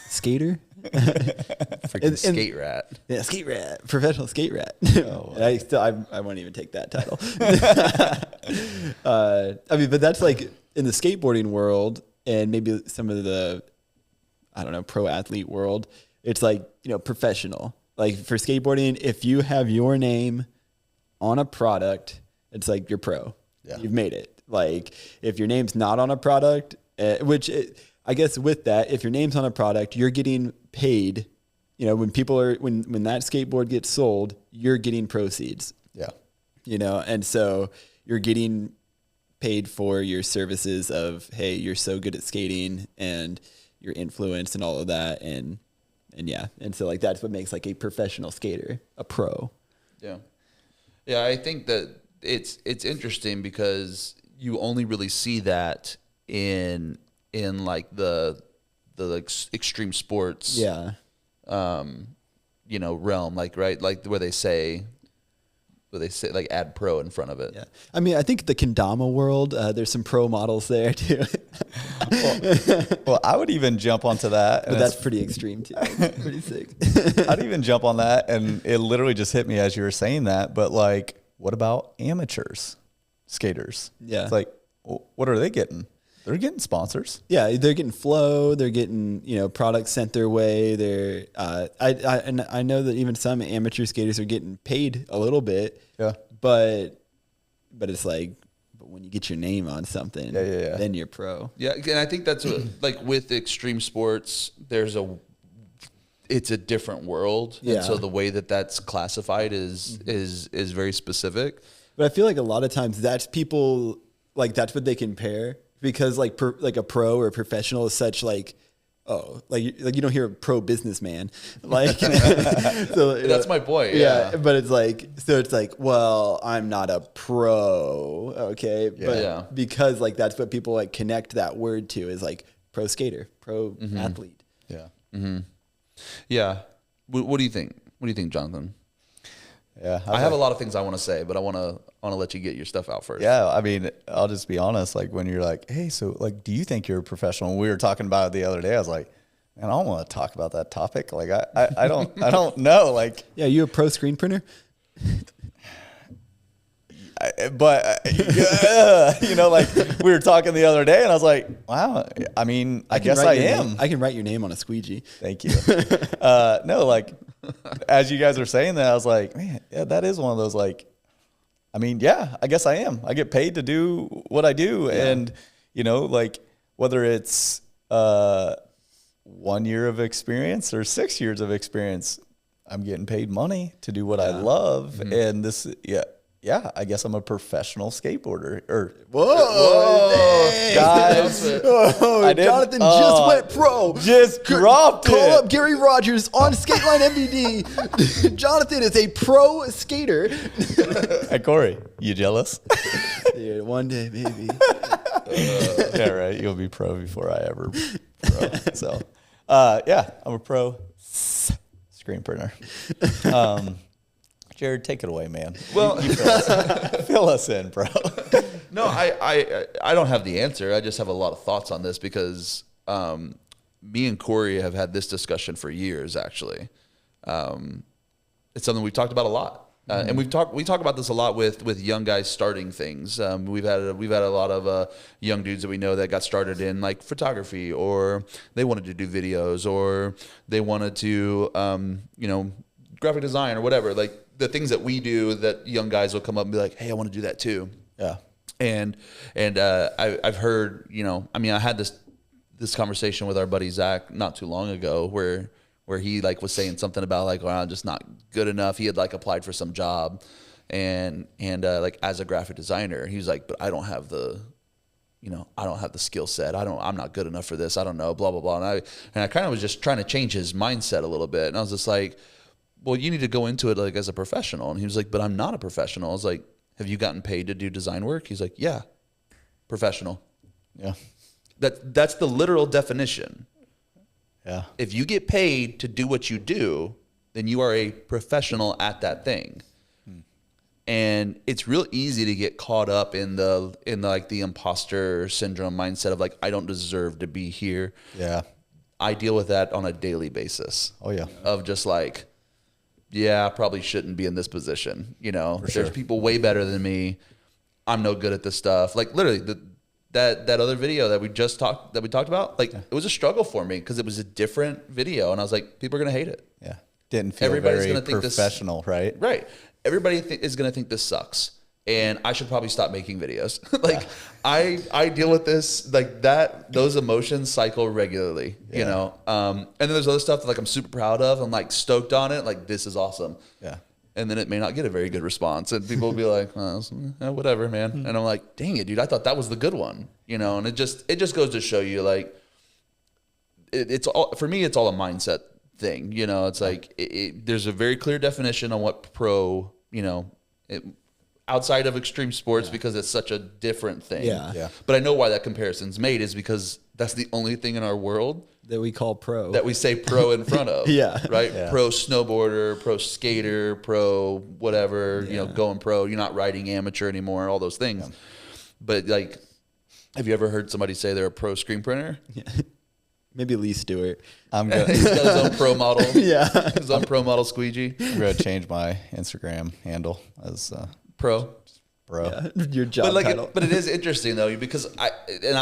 skater. Freaking skate rat. Yeah, skate rat, professional skate rat. Oh, And I won't even take that title. I mean, but that's like in the skateboarding world and maybe some of the, I don't know, pro athlete world. It's like, professional. Like for skateboarding, if you have your name on a product, it's like you're pro. Yeah. You've made it. Like if your name's not on a product, I guess with that, if your name's on a product, you're getting paid. When when that skateboard gets sold, you're getting proceeds. Yeah. And so you're getting paid for your services of, hey, you're so good at skating and your influence and all of that. And yeah. And so like, that's what makes like a professional skater, a pro. Yeah. Yeah. I think that it's interesting because you only really see that in like the like extreme sports. Yeah. Realm, like, right. Like where they say like add pro in front of it. Yeah. I mean, I think the kendama world, there's some pro models there too. Well, I would even jump onto that. But that's pretty extreme too. Pretty sick. I'd even jump on that, and it literally just hit me as you were saying that. But like, what about amateurs, skaters? Yeah. It's like, what are they getting? They're getting sponsors. Yeah, they're getting flow. They're getting products sent their way. They're I know that even some amateur skaters are getting paid a little bit. Yeah, but it's like, but when you get your name on something, then you're pro. Yeah, and I think that's what, like with extreme sports, it's a different world. Yeah. And so the way that that's classified is very specific. But I feel like a lot of times that's people like that's what they compare. Because like a pro or a professional is such like, oh, like you don't hear a pro businessman, like so That's my point. Yeah, but it's like well, I'm not a pro, okay, but because like that's what people like connect that word to is like pro skater, pro athlete. yeah, yeah. What do you think? What do you think, Jonathan? yeah. I have a lot of things I want to say, but I want to let you get your stuff out first. Yeah, I mean, I'll just be honest. Like when you're like, hey, so like, do you think you're a professional? When we were talking about it the other day, I was like, man, I don't want to talk about that topic. Like, I don't know. Like, Yeah, you a pro screen printer? Like we were talking the other day, and I was like, wow. I mean, I guess I am. I can write your name on a squeegee. Thank you. No, like as you guys are saying that, I was like, man, yeah, that is one of those like. I mean, yeah, I guess I am. I get paid to do what I do. Yeah. And, like whether it's 1 year of experience or 6 years of experience, I'm getting paid money to do what I love. Mm-hmm. And this, I guess I'm a professional skateboarder. Whoa, guys! Jonathan just went pro. Just dropped it. Call up Gary Rogers on Skateline MVD. Jonathan is a pro skater. Hey Corey, you jealous? Dude, one day maybe. Yeah, right. You'll be pro before I ever pro. So, I'm a pro screen printer. Jared, take it away, man. Well, you fill us in, bro. No, I don't have the answer. I just have a lot of thoughts on this because me and Corey have had this discussion for years. Actually, it's something we've talked about a lot, and we talk about this a lot with young guys starting things. We've had a lot of young dudes that we know that got started in like photography, or they wanted to do videos, or they wanted to graphic design or whatever, like the things that we do that young guys will come up and be like, hey, I want to do that too. Yeah. And I've heard, I had this conversation with our buddy Zach not too long ago where he like was saying something about like, well, I'm just not good enough. He had like applied for some job and like as a graphic designer, he was like, but I don't have the skill set. I'm not good enough for this. I don't know, blah, blah, blah. And I kind of was just trying to change his mindset a little bit. And I was just like, well, you need to go into it like as a professional. And he was like, but I'm not a professional. I was like, have you gotten paid to do design work? He's like, yeah, professional. Yeah. That's the literal definition. Yeah. If you get paid to do what you do, then you are a professional at that thing. And it's real easy to get caught up in the imposter syndrome mindset of like, I don't deserve to be here. Yeah. I deal with that on a daily basis. Oh yeah. Of just like, yeah, I probably shouldn't be in this position. You know, For there's sure. people way better than me. I'm no good at this stuff. Like literally that other video that we talked about, like it was a struggle for me because it was a different video. And I was like, people are going to hate it. Yeah. Didn't feel Everybody's very gonna think professional, right? Right. Everybody is going to think this sucks. And I should probably stop making videos. Like I deal with this, like those emotions cycle regularly, you know? And then there's other stuff that like I'm super proud of. I'm like stoked on it. Like this is awesome. Yeah. And then it may not get a very good response. And people will be like, oh, whatever, man. And I'm like, dang it, dude. I thought that was the good one, you know? And it just goes to show you like, it's all, for me, it's all a mindset thing. You know, it's like, there's a very clear definition on what pro, you know, outside of extreme sports because it's such a different thing. Yeah. Yeah. But I know why that comparison's made is because that's the only thing in our world that we call pro. that we say pro in front of. Yeah. Right? Yeah. Pro snowboarder, pro skater, pro whatever, you know, going pro. You're not riding amateur anymore, all those things. Yeah. But like, have you ever heard somebody say they're a pro screen printer? Yeah. Maybe Lee Stewart. I'm good. He's got his own pro model. Yeah. His own pro model squeegee. I'm gonna change my Instagram handle as Pro. bro. Yeah. Your job title. But it is interesting though, because I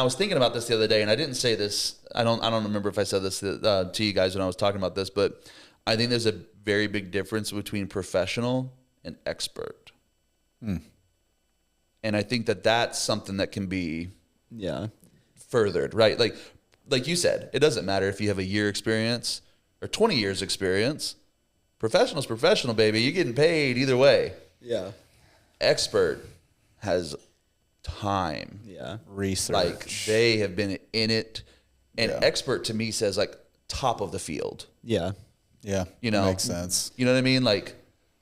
was thinking about this the other day, and I didn't say this. I don't remember if I said this to you guys when I was talking about this, but I think there's a very big difference between professional and expert. And I think that that's something that can be furthered, right? Like you said, it doesn't matter if you have a year experience or 20 years experience. Professional's professional, baby. You're getting paid either way. Yeah. Expert has time. Yeah. Research. Like they have been in it. And Yeah. expert to me says like top of the field. Yeah. Yeah. You know, makes sense. You know what I mean? Like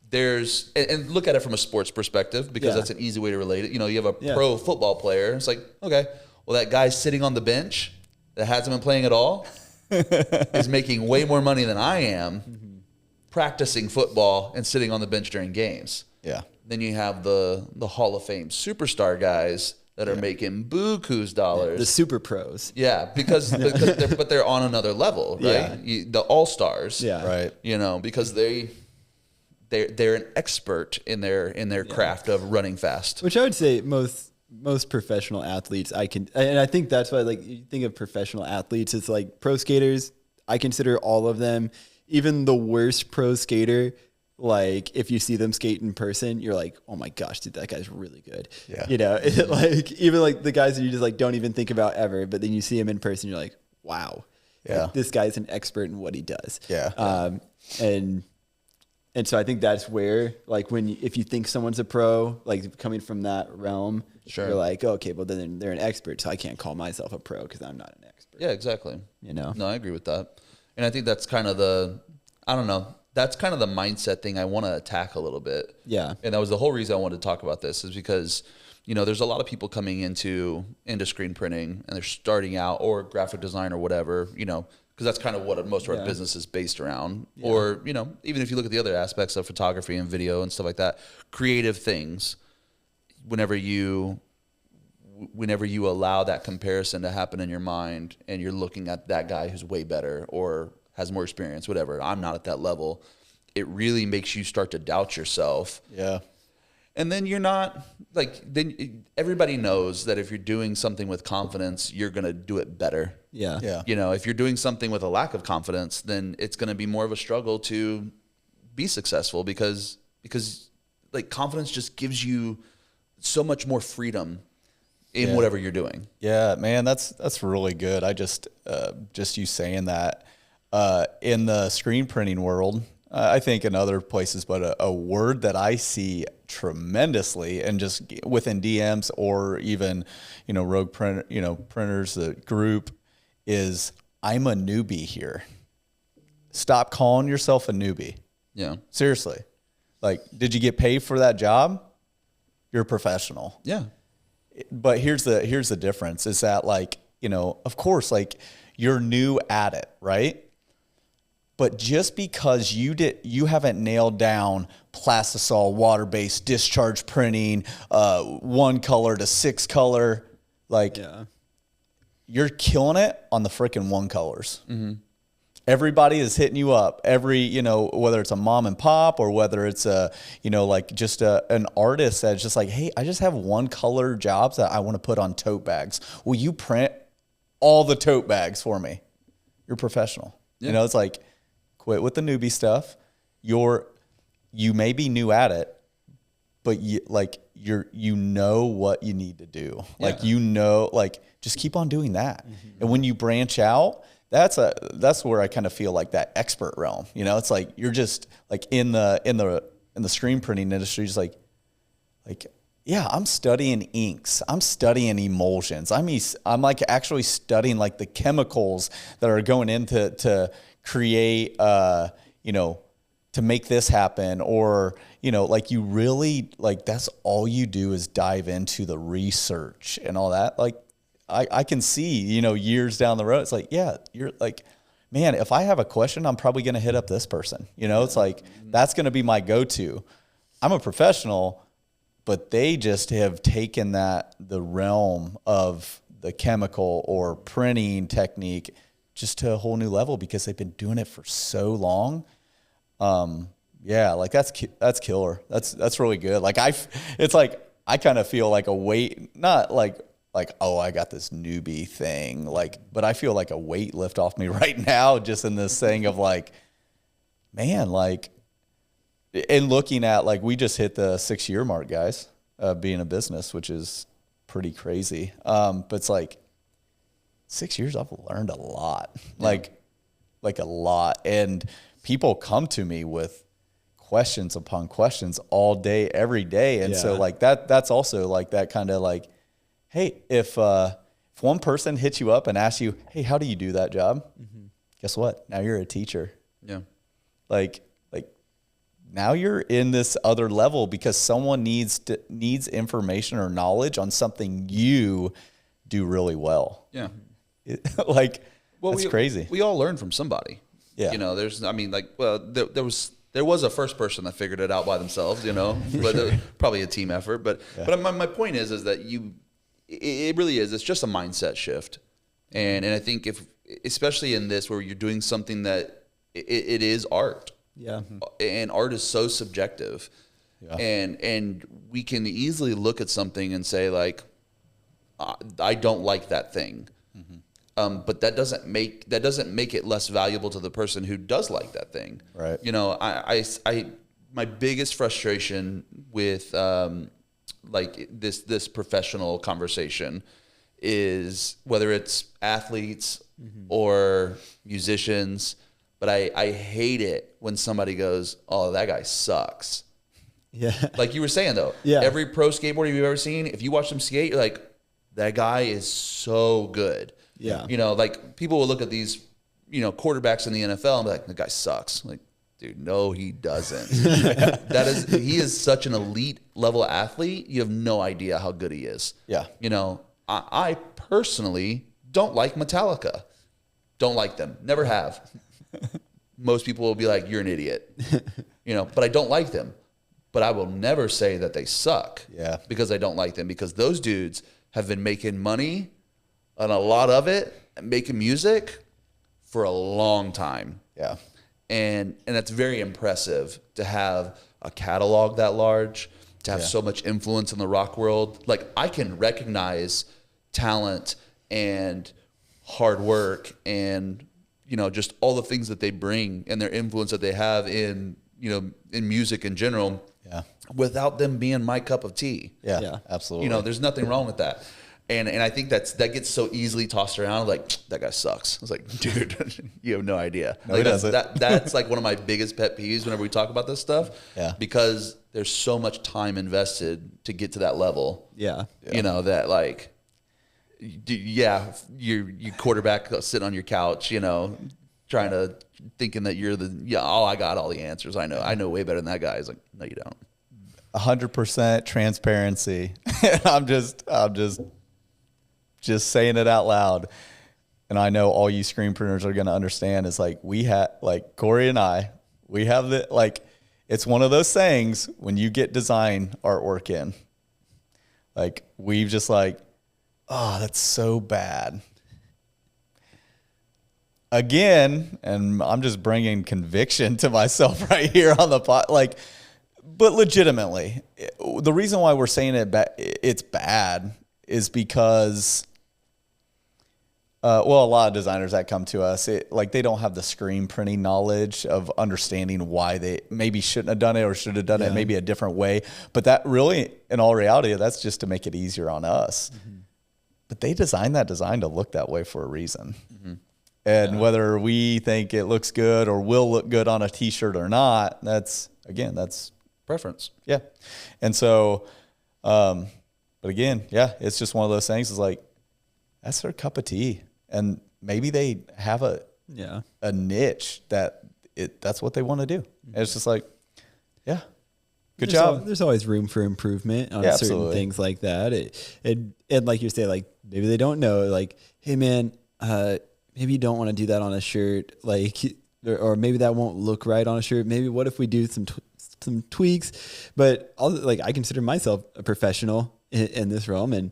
there's, and look at it from a sports perspective because that's an easy way to relate it. You know, you have a pro football player. It's like, okay, well, that guy sitting on the bench that hasn't been playing at all is making way more money than I am practicing football and sitting on the bench during games. Yeah. Then you have the Hall of Fame superstar guys that are making buku's dollars. The super pros. Yeah, because they're on another level, right? Yeah. The all stars, Yeah. Right. You know, because they're an expert in their craft of running fast. Which I would say most professional athletes and I think that's why, like, you think of professional athletes, it's like pro skaters. I consider all of them, even the worst pro skater. Like if you see them skate in person, you're like, oh my gosh, dude, that guy's really good. Yeah. You know, like even like the guys that you just like don't even think about ever, but then you see him in person, you're like, wow, Yeah. like, this guy's an expert in what he does. Yeah. And so I think that's where, like, if you think someone's a pro, like coming from that realm, you're like, okay, well then they're an expert, so I can't call myself a pro because I'm not an expert. Yeah, exactly. You know? No, I agree with that. And I think that's kind of that's kind of the mindset thing I want to attack a little bit. Yeah. And that was the whole reason I wanted to talk about this is because, you know, there's a lot of people coming into screen printing and they're starting out or graphic design or whatever, you know, because that's kind of what most of our business is based around. Yeah. Or, you know, even if you look at the other aspects of photography and video and stuff like that, creative things, whenever you allow that comparison to happen in your mind and you're looking at that guy who's way better or has more experience, whatever, I'm not at that level, it really makes you start to doubt yourself. Yeah. And then you're not then everybody knows that if you're doing something with confidence, you're going to do it better. Yeah. Yeah. You know, if you're doing something with a lack of confidence, then it's going to be more of a struggle to be successful because like confidence just gives you so much more freedom in whatever you're doing. Yeah, man, that's really good. I just you saying that in the screen printing world, I think in other places, but a word that I see tremendously and just within DMs or even, you know, rogue print, you know, printers, the group is I'm a newbie here. Stop calling yourself a newbie. Yeah. Seriously. Like, did you get paid for that job? You're a professional. Yeah. But here's the difference is that, like, you know, of course, like you're new at it, right? But just because you haven't nailed down plastisol, water-based discharge printing, 1 color to 6 color, like you're killing it on the freaking one colors. Everybody is hitting you up. Whether it's a mom and pop or whether it's an artist that's just like, hey, I just have one color jobs that I want to put on tote bags. Will you print all the tote bags for me? You're professional. Yeah. It's like, quit with the newbie stuff. You may be new at it, but you know what you need to do. Just keep on doing that. And when you branch out, that's where I kind of feel like that expert realm. It's like you're just like in the screen printing industry, just like yeah, I'm studying inks. I'm studying emulsions. I'm like actually studying like the chemicals that are going into to create to make this happen, or you really that's all you do is dive into the research and all that. I can see, years down the road, it's like, yeah, you're like, man, if I have a question, I'm probably going to hit up this person. It's like, that's going to be my go-to. I'm a professional, but they just have taken the realm of the chemical or printing technique just to a whole new level because they've been doing it for so long. That's killer. That's really good. It's like, I kind of feel like a weight, not like, oh, I got this newbie thing, but I feel like a weight lift off me right now, just in this thing of man, and looking at, we just hit the 6-year mark, guys, being a business, which is pretty crazy. But it's 6 years, I've learned a lot, a lot. And people come to me with questions upon questions all day, every day. And so that's also that kind of hey, if one person hits you up and asks you, hey, how do you do that job? Guess what? Now you're a teacher. Yeah. Now you're in this other level because someone needs information or knowledge on something you do really well. Yeah. That's crazy. We all learn from somebody. Yeah. There was a first person that figured it out by themselves, but probably a team effort. But my point is that it really is. It's just a mindset shift, and I think especially in this where you're doing something that it is art, and art is so subjective, and we can easily look at something and say I don't like that thing, but that doesn't make it less valuable to the person who does like that thing, right? I my biggest frustration with this professional conversation is whether it's athletes or musicians, but I hate it when somebody goes, oh, that guy sucks. Yeah. Like you were saying though, every pro skateboarder you've ever seen, if you watch them skate, you're like, that guy is so good. Yeah. People will look at these, quarterbacks in the NFL and be like, the guy sucks. Dude, no, he doesn't. He is such an elite level athlete. You have no idea how good he is. Yeah. I personally don't like Metallica. Don't like them. Never have. Most people will be like, you're an idiot. But I don't like them. But I will never say that they suck. Yeah. Because I don't like them. Because those dudes have been making money, and a lot of it, making music for a long time. Yeah. And that's very impressive to have a catalog that large, to have so much influence in the rock world. I can recognize talent and hard work and, just all the things that they bring and their influence that they have in music in general, without them being my cup of tea. Yeah. Absolutely. There's nothing wrong with that. And I think that gets so easily tossed around, that guy sucks. I was like, dude, you have no idea. No, he doesn't. That's one of my biggest pet peeves whenever we talk about this stuff. Yeah. Because there's so much time invested to get to that level. Yeah. That you quarterback sitting on your couch, thinking that you're I got all the answers. I know way better than that guy. He's like, no, you don't. 100% transparency. I'm just saying it out loud. And I know all you screen printers are going to understand is we have, Corey and I, we have it's one of those things when you get design artwork in, we've just oh, that's so bad. again, and I'm just bringing conviction to myself right here on the pot, like, but legitimately, the reason why we're saying it's bad is because, well, a lot of designers that come to us, they don't have the screen printing knowledge of understanding why they maybe shouldn't have done it or should have done it maybe a different way. But that really, in all reality, that's just to make it easier on us. Mm-hmm. But they designed that design to look that way for a reason. Mm-hmm. And whether we think it looks good or will look good on a t-shirt or not, that's preference. Yeah. And so, but again, it's just one of those things. It's like, that's their cup of tea. And maybe they have a niche that's what they want to do. And it's just like, good job. There's always room for improvement on certain things like that. And like you say, like maybe they don't know, like, hey man, maybe you don't want to do that on a shirt, like, or maybe that won't look right on a shirt. Maybe what if we do some tweaks? But I consider myself a professional in this realm, and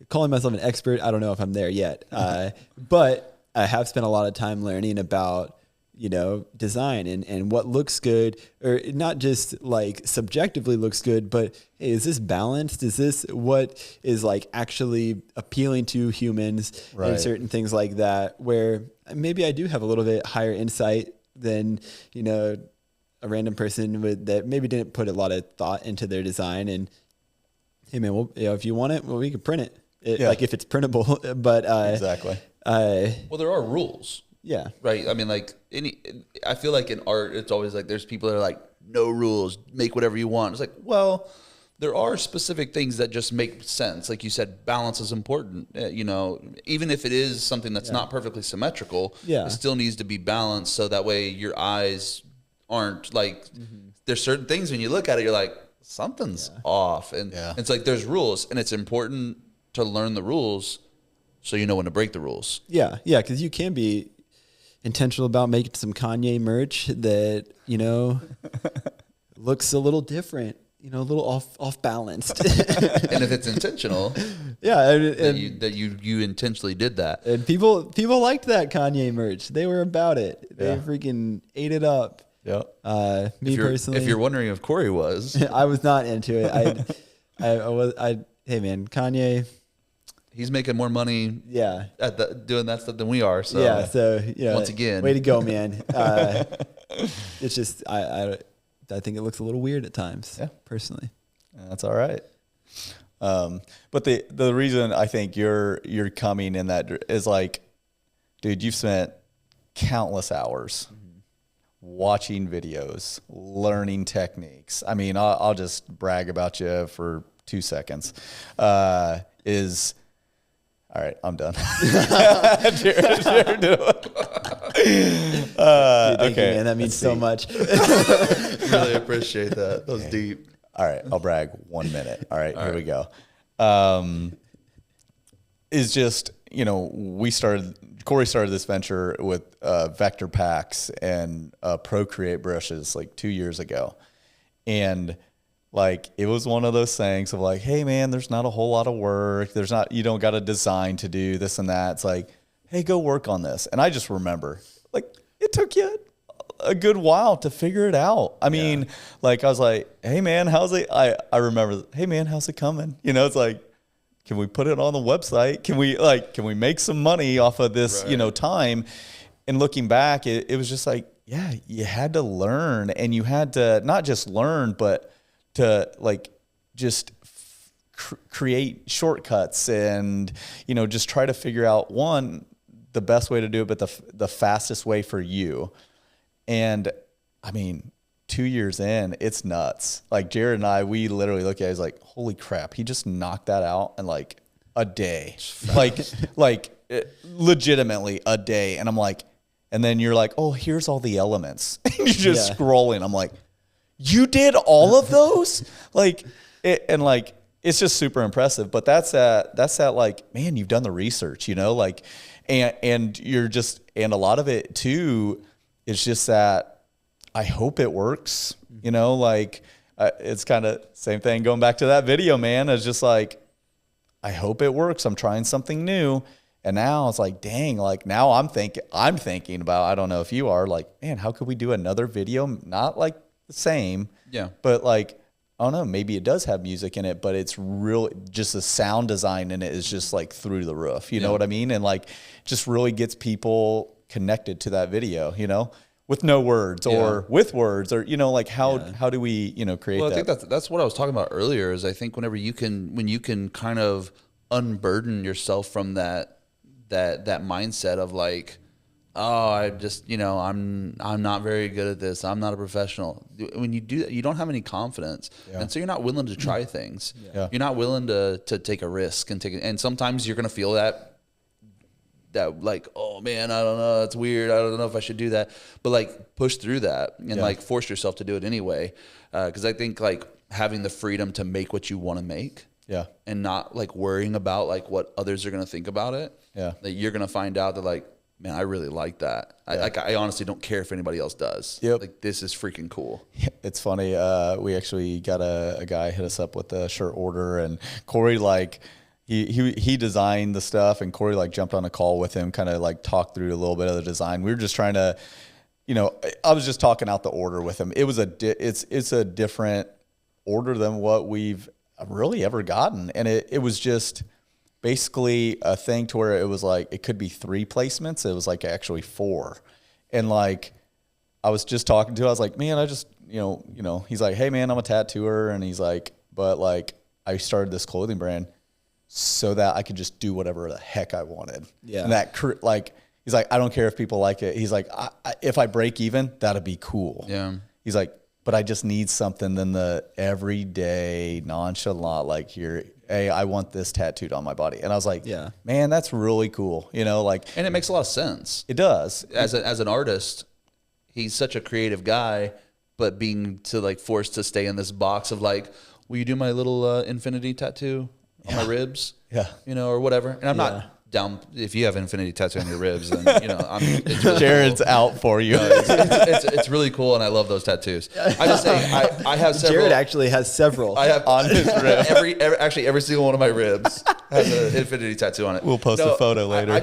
calling myself an expert, I don't know if I'm there yet. But I have spent a lot of time learning about, design and what looks good, or not just like subjectively looks good, but hey, is this balanced? Is this what is like actually appealing to humans, and certain things like that, where maybe I do have a little bit higher insight than, a random person that maybe didn't put a lot of thought into their design. And hey man, if you want it, we can print it. Like if it's printable, but exactly. Well, there are rules. Yeah. Right. I mean, like I feel like in art, it's always like there's people that are like, no rules, make whatever you want. It's like, well, there are specific things that just make sense. Like you said, balance is important. Even if it is something that's not perfectly symmetrical, it still needs to be balanced. So that way your eyes aren't like, there's certain things when you look at it, you're like, something's off. And it's like, there's rules, and it's important to learn the rules so you know when to break the rules. Yeah. Yeah. Cause you can be intentional about making some Kanye merch that, looks a little different, a little off balanced. And if it's intentional, that you intentionally did that. And people liked that Kanye merch. They were about it. They freaking ate it up. Yeah. Me personally, if you're wondering if Corey was, I was not into it. Hey man, Kanye, he's making more money doing that stuff than we are. So so once again, way to go, man. It's just I think it looks a little weird at times. Yeah, personally. That's all right. But the reason I think you're coming in that is like, dude, you've spent countless hours watching videos, learning techniques. I mean, I'll just brag about you for 2 seconds. All right, I'm done. Jared, do it. Thank you, man. That means so much. Really appreciate that. That was deep. All right, I'll brag 1 minute. All right, here we go. Is just, Corey started this venture with vector packs and Procreate brushes like 2 years ago. And like, it was one of those things of like, hey man, there's not a whole lot of work. You don't got a design to do this and that. It's like, hey, go work on this. And I just remember, like, it took you a good while to figure it out. I mean, like, I was like, hey man, how's it? I remember, hey man, how's it coming? It's like, can we put it on the website? Can we make some money off of this, time? And looking back, it was just like, you had to learn, and you had to not just learn, but to like just create shortcuts and, just try to figure out the best way to do it, but the fastest way for you. And I mean, 2 years in, it's nuts. Like Jared and I, we literally look at it as like, holy crap, he just knocked that out in like a day, like legitimately a day. And I'm like, and then you're like, oh, here's all the elements. And you're just scrolling. I'm like, you did all of those? It's just super impressive. But that's that like, man, you've done the research, like, and you're just, and a lot of it too is just that I hope it works, it's kind of same thing going back to that video, man. It's just like, I hope it works. I'm trying something new. And now it's like, dang, like now I'm thinking about, I don't know if you are, like, man, how could we do another video? Not like the same. Yeah. But like, I don't know, maybe it does have music in it, but it's real, just the sound design in it is just like through the roof. You know what I mean? And like, just really gets people connected to that video, you know, with no words or with words, or, you know, like how do we, you know, create that? Well, I think that's what I was talking about earlier, is I think when you can kind of unburden yourself from that mindset of like, oh, I just, you know, I'm not very good at this, I'm not a professional. When you do that, you don't have any confidence, and so you're not willing to try things. You're not willing to take a risk and sometimes you're gonna feel that like, oh man, I don't know, it's weird, I don't know if I should do that, but like push through that and like force yourself to do it anyway, because I think like having the freedom to make what you want to make, and not like worrying about like what others are going to think about it, that you're going to find out that like, man, I really like that. I honestly don't care if anybody else does. Like, this is freaking cool. It's funny. We actually got a guy hit us up with a shirt order, and Corey, like, he designed the stuff, and Corey like jumped on a call with him, kind of like talked through a little bit of the design. We were just trying to, you know, I was just talking out the order with him. It was it's a different order than what we've really ever gotten. And it was just basically a thing to where it was like, it could be 3 placements. It was like actually 4. And like, I was just talking to, I was like, man, I just, you know, he's like, hey man, I'm a tattooer. And he's like, but like, I started this clothing brand so that I could just do whatever the heck I wanted. Yeah. And that, like, he's like, I don't care if people like it. He's like, if I break even, that'd be cool. Yeah. He's like, but I just need something than the everyday nonchalant, like, here, hey, I want this tattooed on my body. And I was like, man, that's really cool. You know, like, and it makes a lot of sense. It does. As an artist, he's such a creative guy, but being forced to stay in this box of like, will you do my little infinity tattoo on my ribs? Yeah. You know, or whatever. And I'm not down if you have infinity tattoo on your ribs, then, you know, it's really Jared's cool. out for you. It's really cool, and I love those tattoos. I just say I have several. Jared actually has several. I have on his rib. Every single one of my ribs has an infinity tattoo on it. We'll post a photo later.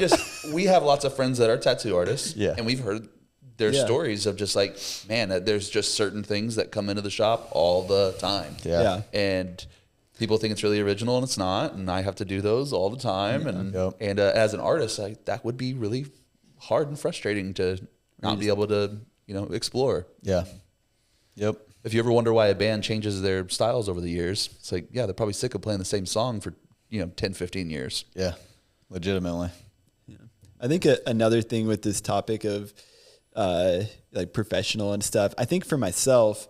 We have lots of friends that are tattoo artists, and we've heard their stories of just like, man, there's just certain things that come into the shop all the time. And people think it's really original, and it's not. And I have to do those all the time. And as an artist, that would be really hard and frustrating to not be able to, you know, explore. Yeah. Yep. If you ever wonder why a band changes their styles over the years, it's like, they're probably sick of playing the same song for, 10, 15 years. Yeah. Legitimately. Yeah. I think another thing with this topic of like professional and stuff, I think for myself,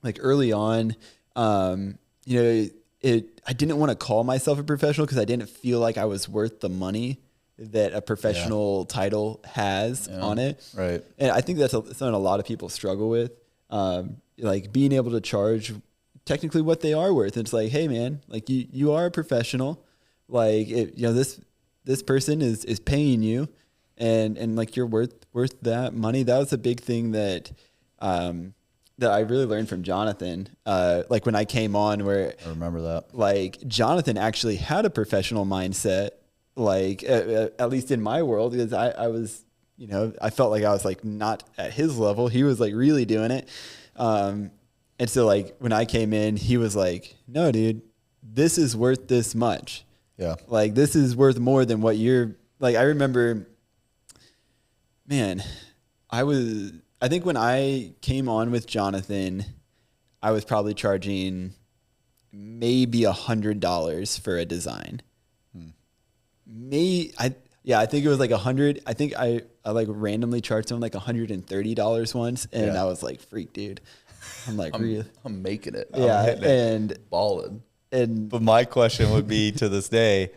like early on, I didn't want to call myself a professional because I didn't feel like I was worth the money that a professional title has on it. Right. And I think that's something a lot of people struggle with. Like being able to charge technically what they are worth. It's like, hey man, like you are a professional. Like, this person is paying you and like you're worth that money. That was a big thing that I really learned from Jonathan, like when I came on, where I remember that. Like Jonathan actually had a professional mindset, like at least in my world, because I was, I felt like I was like not at his level. He was like really doing it, and so like when I came in, he was like, "No, dude, this is worth this much. Yeah, like this is worth more than what you're like." I remember, man, I think when I came on with Jonathan, I was probably charging maybe $100 for a design. I think it was like 100. I think I like randomly charged him like $130 once, and I was like, "Freak, dude!" I'm like, I'm making it. And balling. But my question would be to this day,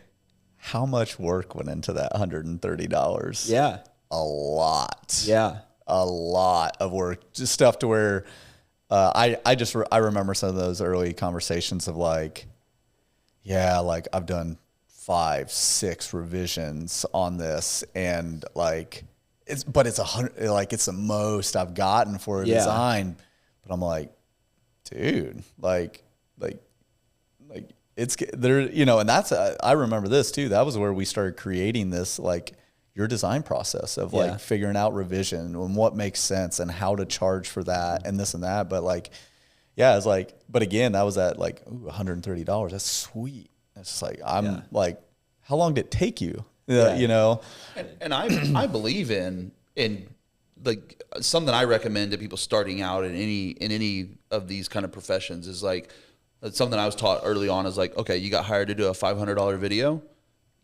how much work went into that $130? Yeah, a lot. Yeah. A lot of work, just stuff to where I remember some of those early conversations of like, like I've done 5, 6 revisions on this, and like it's 100, like it's the most I've gotten for a design. But I'm like, dude, like it's there, you know, and that's, I remember this too. That was where we started creating this, like your design process of like figuring out revision and what makes sense and how to charge for that and this and that. But like, yeah, it's like, but again, that was at like $130. That's sweet. It's just like, I'm like, how long did it take you? You know? And I believe in like something I recommend to people starting out in any of these kind of professions is like, something I was taught early on is like, okay, you got hired to do a $500 video,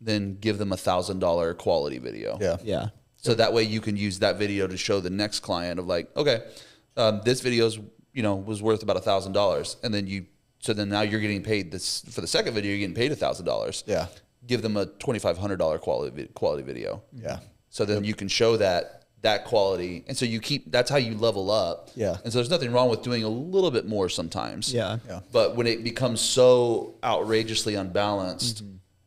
then give them $1,000 quality video. Yeah. Yeah. So that way you can use that video to show the next client of like, okay, this video's, you know, was worth about $1,000. And then so then now you're getting paid this for the second video, you're getting paid $1,000. Yeah. Give them a $2,500 quality video. Yeah. So then you can show that quality. And so that's how you level up. Yeah. And so there's nothing wrong with doing a little bit more sometimes. Yeah. Yeah. But when it becomes so outrageously unbalanced,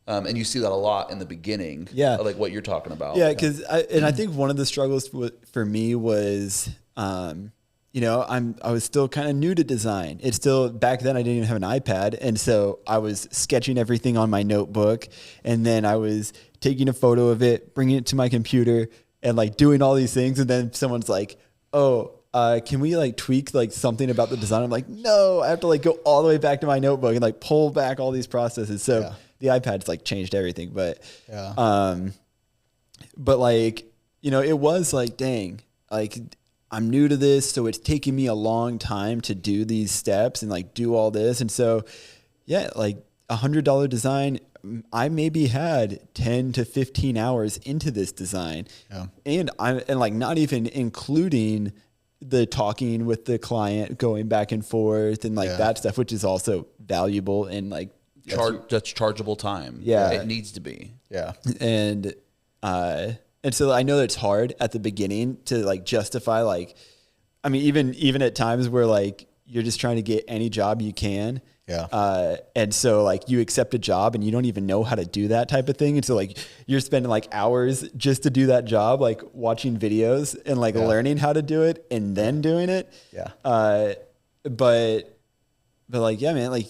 and you see that a lot in the beginning, like what you're talking about. Yeah, because I think one of the struggles for me was, you know, I was still kind of new to design. It's still, back then I didn't even have an iPad, and so I was sketching everything on my notebook, and then I was taking a photo of it, bringing it to my computer, and like doing all these things, and then someone's like, "Oh, can we like tweak like something about the design?" I'm like, "No, I have to like go all the way back to my notebook and like pull back all these processes." So the iPad's like changed everything, but like, you know, it was like, dang, like I'm new to this, so it's taking me a long time to do these steps and like do all this, and so like $100 design, I maybe had 10 to 15 hours into this design, and like not even including the talking with the client, going back and forth, and like that stuff, which is also valuable and like that's chargeable time. Yeah, it needs to be. Yeah, and so I know that it's hard at the beginning to like justify, like, I mean, even at times where like you're just trying to get any job you can. Yeah. And so like you accept a job and you don't even know how to do that type of thing. And so like you're spending like hours just to do that job, like watching videos and like learning how to do it and then doing it. Yeah. But like, yeah, man, like,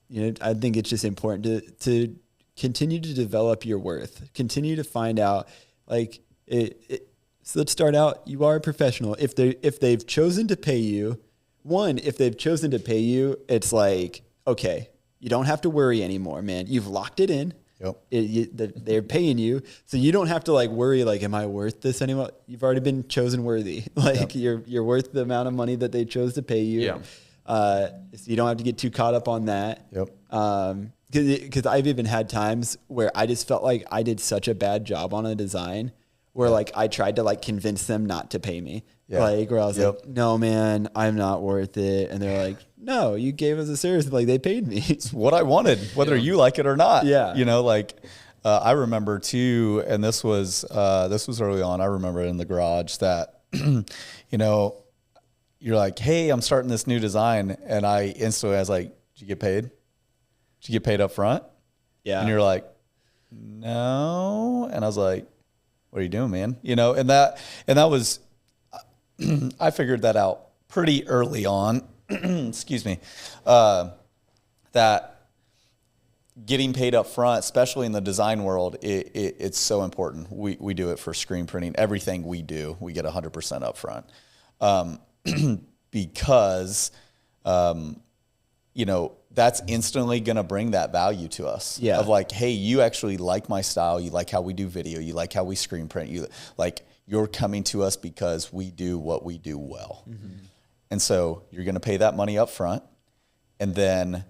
you know, I think it's just important to continue to develop your worth, continue to find out like so let's start out. You are a professional. If they've chosen to pay you, it's like, okay, you don't have to worry anymore, man. You've locked it in. Yep. They're paying you, so you don't have to like worry, like, am I worth this anymore? You've already been chosen worthy. Like you're worth the amount of money that they chose to pay you. Yeah. So you don't have to get too caught up on that. Yep. Because I've even had times where I just felt like I did such a bad job on a design where like I tried to like convince them not to pay me. Like where I was like, no, man, I'm not worth it. And they're like, no, you gave us a service. Like they paid me. It's what I wanted, whether you like it or not. Yeah. You know, like I remember too, and this was early on. I remember in the garage that, you know, you're like, hey, I'm starting this new design. And I instantly was like, did you get paid? Did you get paid up front? Yeah. And you're like, no. And I was like, what are you doing, man? You know, and that was, I figured that out pretty early on. Excuse me. That getting paid up front, especially in the design world, it's so important. We do it for screen printing. Everything we do, we get 100% up front. Because, you know, that's instantly going to bring that value to us. Yeah. Of like, hey, you actually like my style. You like how we do video. You like how we screen print. You're coming to us because we do what we do well. Mm-hmm. And so you're going to pay that money up front. And then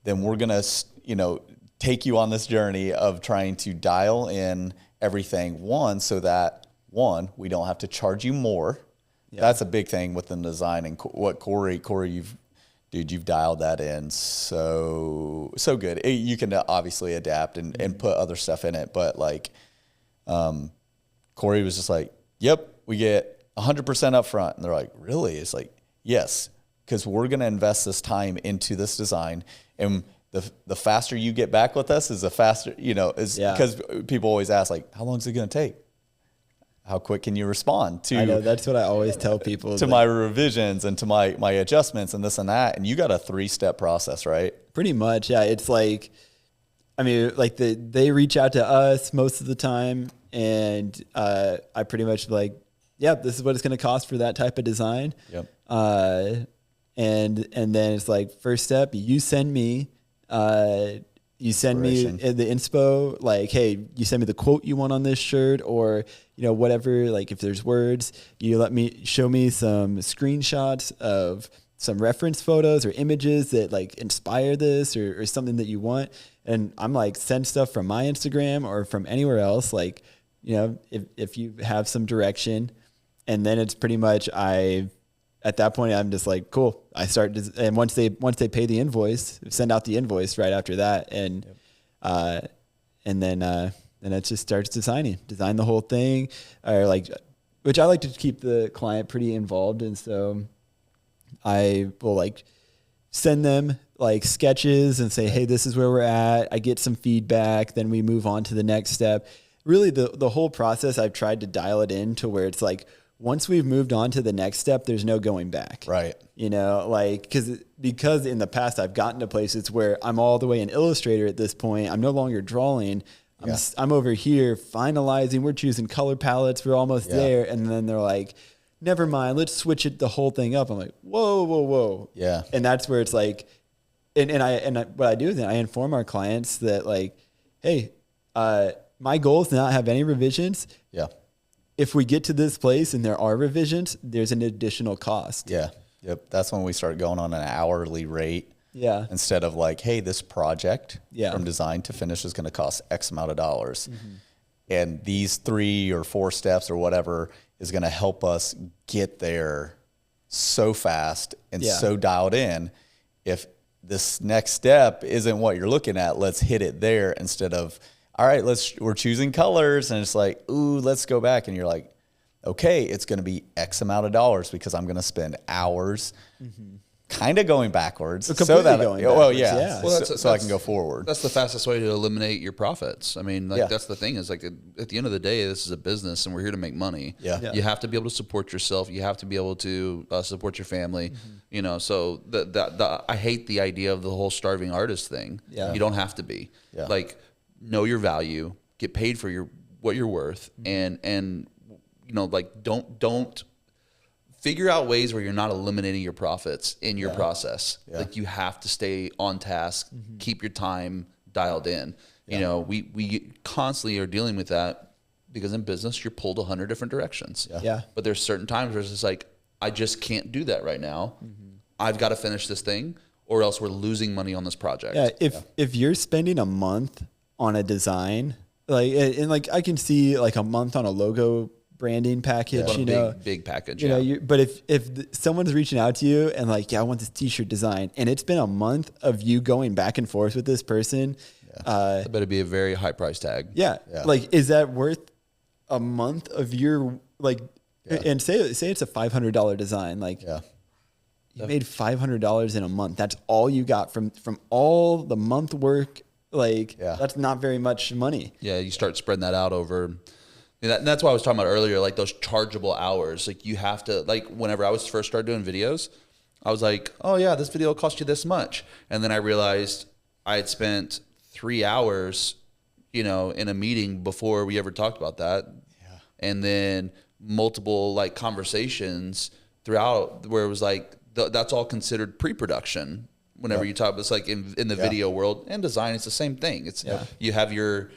we're going to, you know, take you on this journey of trying to dial in everything, so that we don't have to charge you more. Yeah. That's a big thing within design. And what Corey, you've dialed that in so good. You can obviously adapt and put other stuff in it, but like, Corey was just like, yep, we get 100% up front. And they're like, really? It's like, yes, because we're going to invest this time into this design. And the faster you get back with us is the faster, you know, because people always ask like, how long is it going to take? how quick can you respond to I know that's what I always tell people. to my revisions and to my adjustments and this and that. And you got a 3-step process, right? Pretty much, yeah. It's like, I mean, like they reach out to us most of the time, and I pretty much like, yeah, this is what it's going to cost for that type of design. Yep. And then it's like, first step, you send me the inspo, like, hey, you send me the quote you want on this shirt, or, you know, whatever, like if there's words, you show me some screenshots of some reference photos or images that like inspire this or something that you want. And I'm like, send stuff from my Instagram or from anywhere else. Like, you know, if you have some direction, and then it's pretty much, at that point, I'm just like, cool. I start, and once they pay the invoice, send out the invoice right after that, and then it just starts design the whole thing, or like, which I like to keep the client pretty involved, and so I will like send them like sketches and say, hey, this is where we're at. I get some feedback, then we move on to the next step. Really, the whole process, I've tried to dial it in to where it's like, once we've moved on to the next step, there's no going back. Right. You know, like, because in the past I've gotten to places where I'm all the way an illustrator at this point. I'm no longer drawing. I'm over here finalizing. We're choosing color palettes. We're almost there. And then they're like, never mind, let's switch the whole thing up. I'm like, whoa. Yeah. And that's where it's like, and what I do is I inform our clients that like, hey, my goal is to not have any revisions. Yeah. If we get to this place and there are revisions, there's an additional cost. Yeah. Yep. That's when we start going on an hourly rate. Yeah. Instead of like, hey, this project Yeah. from design to finish is going to cost X amount of dollars. Mm-hmm. And these 3 or 4 steps or whatever is going to help us get there so fast and so dialed in. If this next step isn't what you're looking at, let's hit it there instead of, all right, we're choosing colors, and it's like, ooh, let's go back. And you're like, okay, it's going to be X amount of dollars because I'm going to spend hours kind of going backwards. Completely going backwards, yeah. Well, so I can go forward. That's the fastest way to eliminate your profits. I mean, like that's the thing is like at the end of the day, this is a business and we're here to make money. Yeah. You have to be able to support yourself. You have to be able to support your family. You know, so I hate the idea of the whole starving artist thing. Yeah. You don't have to be. Yeah. Like, know your value, get paid for what you're worth, and you know, like don't figure out ways where you're not eliminating your profits in your process. Like you have to stay on task, keep your time dialed in. You know, we constantly are dealing with that because in business you're pulled 100 different directions. But there's certain times where it's just like, I just can't do that right now. I've got to finish this thing or else we're losing money on this project. Yeah. If you're spending a month on a design, like, and like I can see like a month on a logo branding package, you know, big package. You know, but if someone's reaching out to you and like, yeah, I want this t-shirt design, and it's been a month of you going back and forth with this person, that better be a very high price tag. Like, is that worth a month of your like? And say it's a $500 design, like. You made $500 in a month. That's all you got from all the month work. Like, that's not very much money. Yeah, you start spreading that out over. And that's why I was talking about earlier, like those chargeable hours. Like you have to, like whenever I was first started doing videos, I was like, oh yeah, this video will cost you this much. And then I realized I had spent 3 hours, you know, in a meeting before we ever talked about that. Yeah. And then multiple like conversations throughout where it was like, that's all considered pre-production. Whenever you talk, it's like in the video world and design, it's the same thing. It's you have your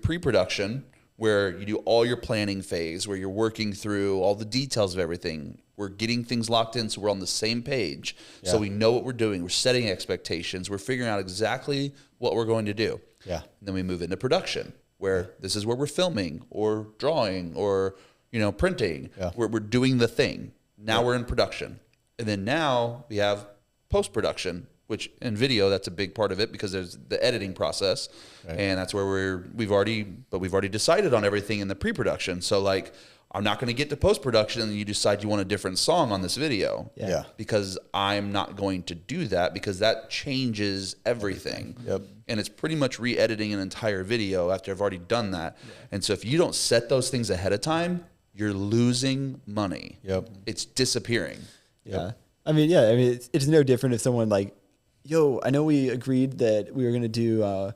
pre-production where you do all your planning phase, where you're working through all the details of everything. We're getting things locked in, so we're on the same page. So we know what we're doing. We're setting expectations. We're figuring out exactly what we're going to do. Yeah. And then we move into production, where this is where we're filming or drawing or printing. We're doing the thing. Now we're in production, and then now we have post-production, which in video, that's a big part of it because there's the editing process. Right. And that's where we've already decided on everything in the pre-production. So like, I'm not going to get to post-production and you decide you want a different song on this video. Yeah. Because I'm not going to do that because that changes everything. Yep. And it's pretty much re-editing an entire video after I've already done that. Yeah. And so if you don't set those things ahead of time, you're losing money. Yep. It's disappearing. Yeah. I mean, it's no different if someone like, yo, I know we agreed that we were going to do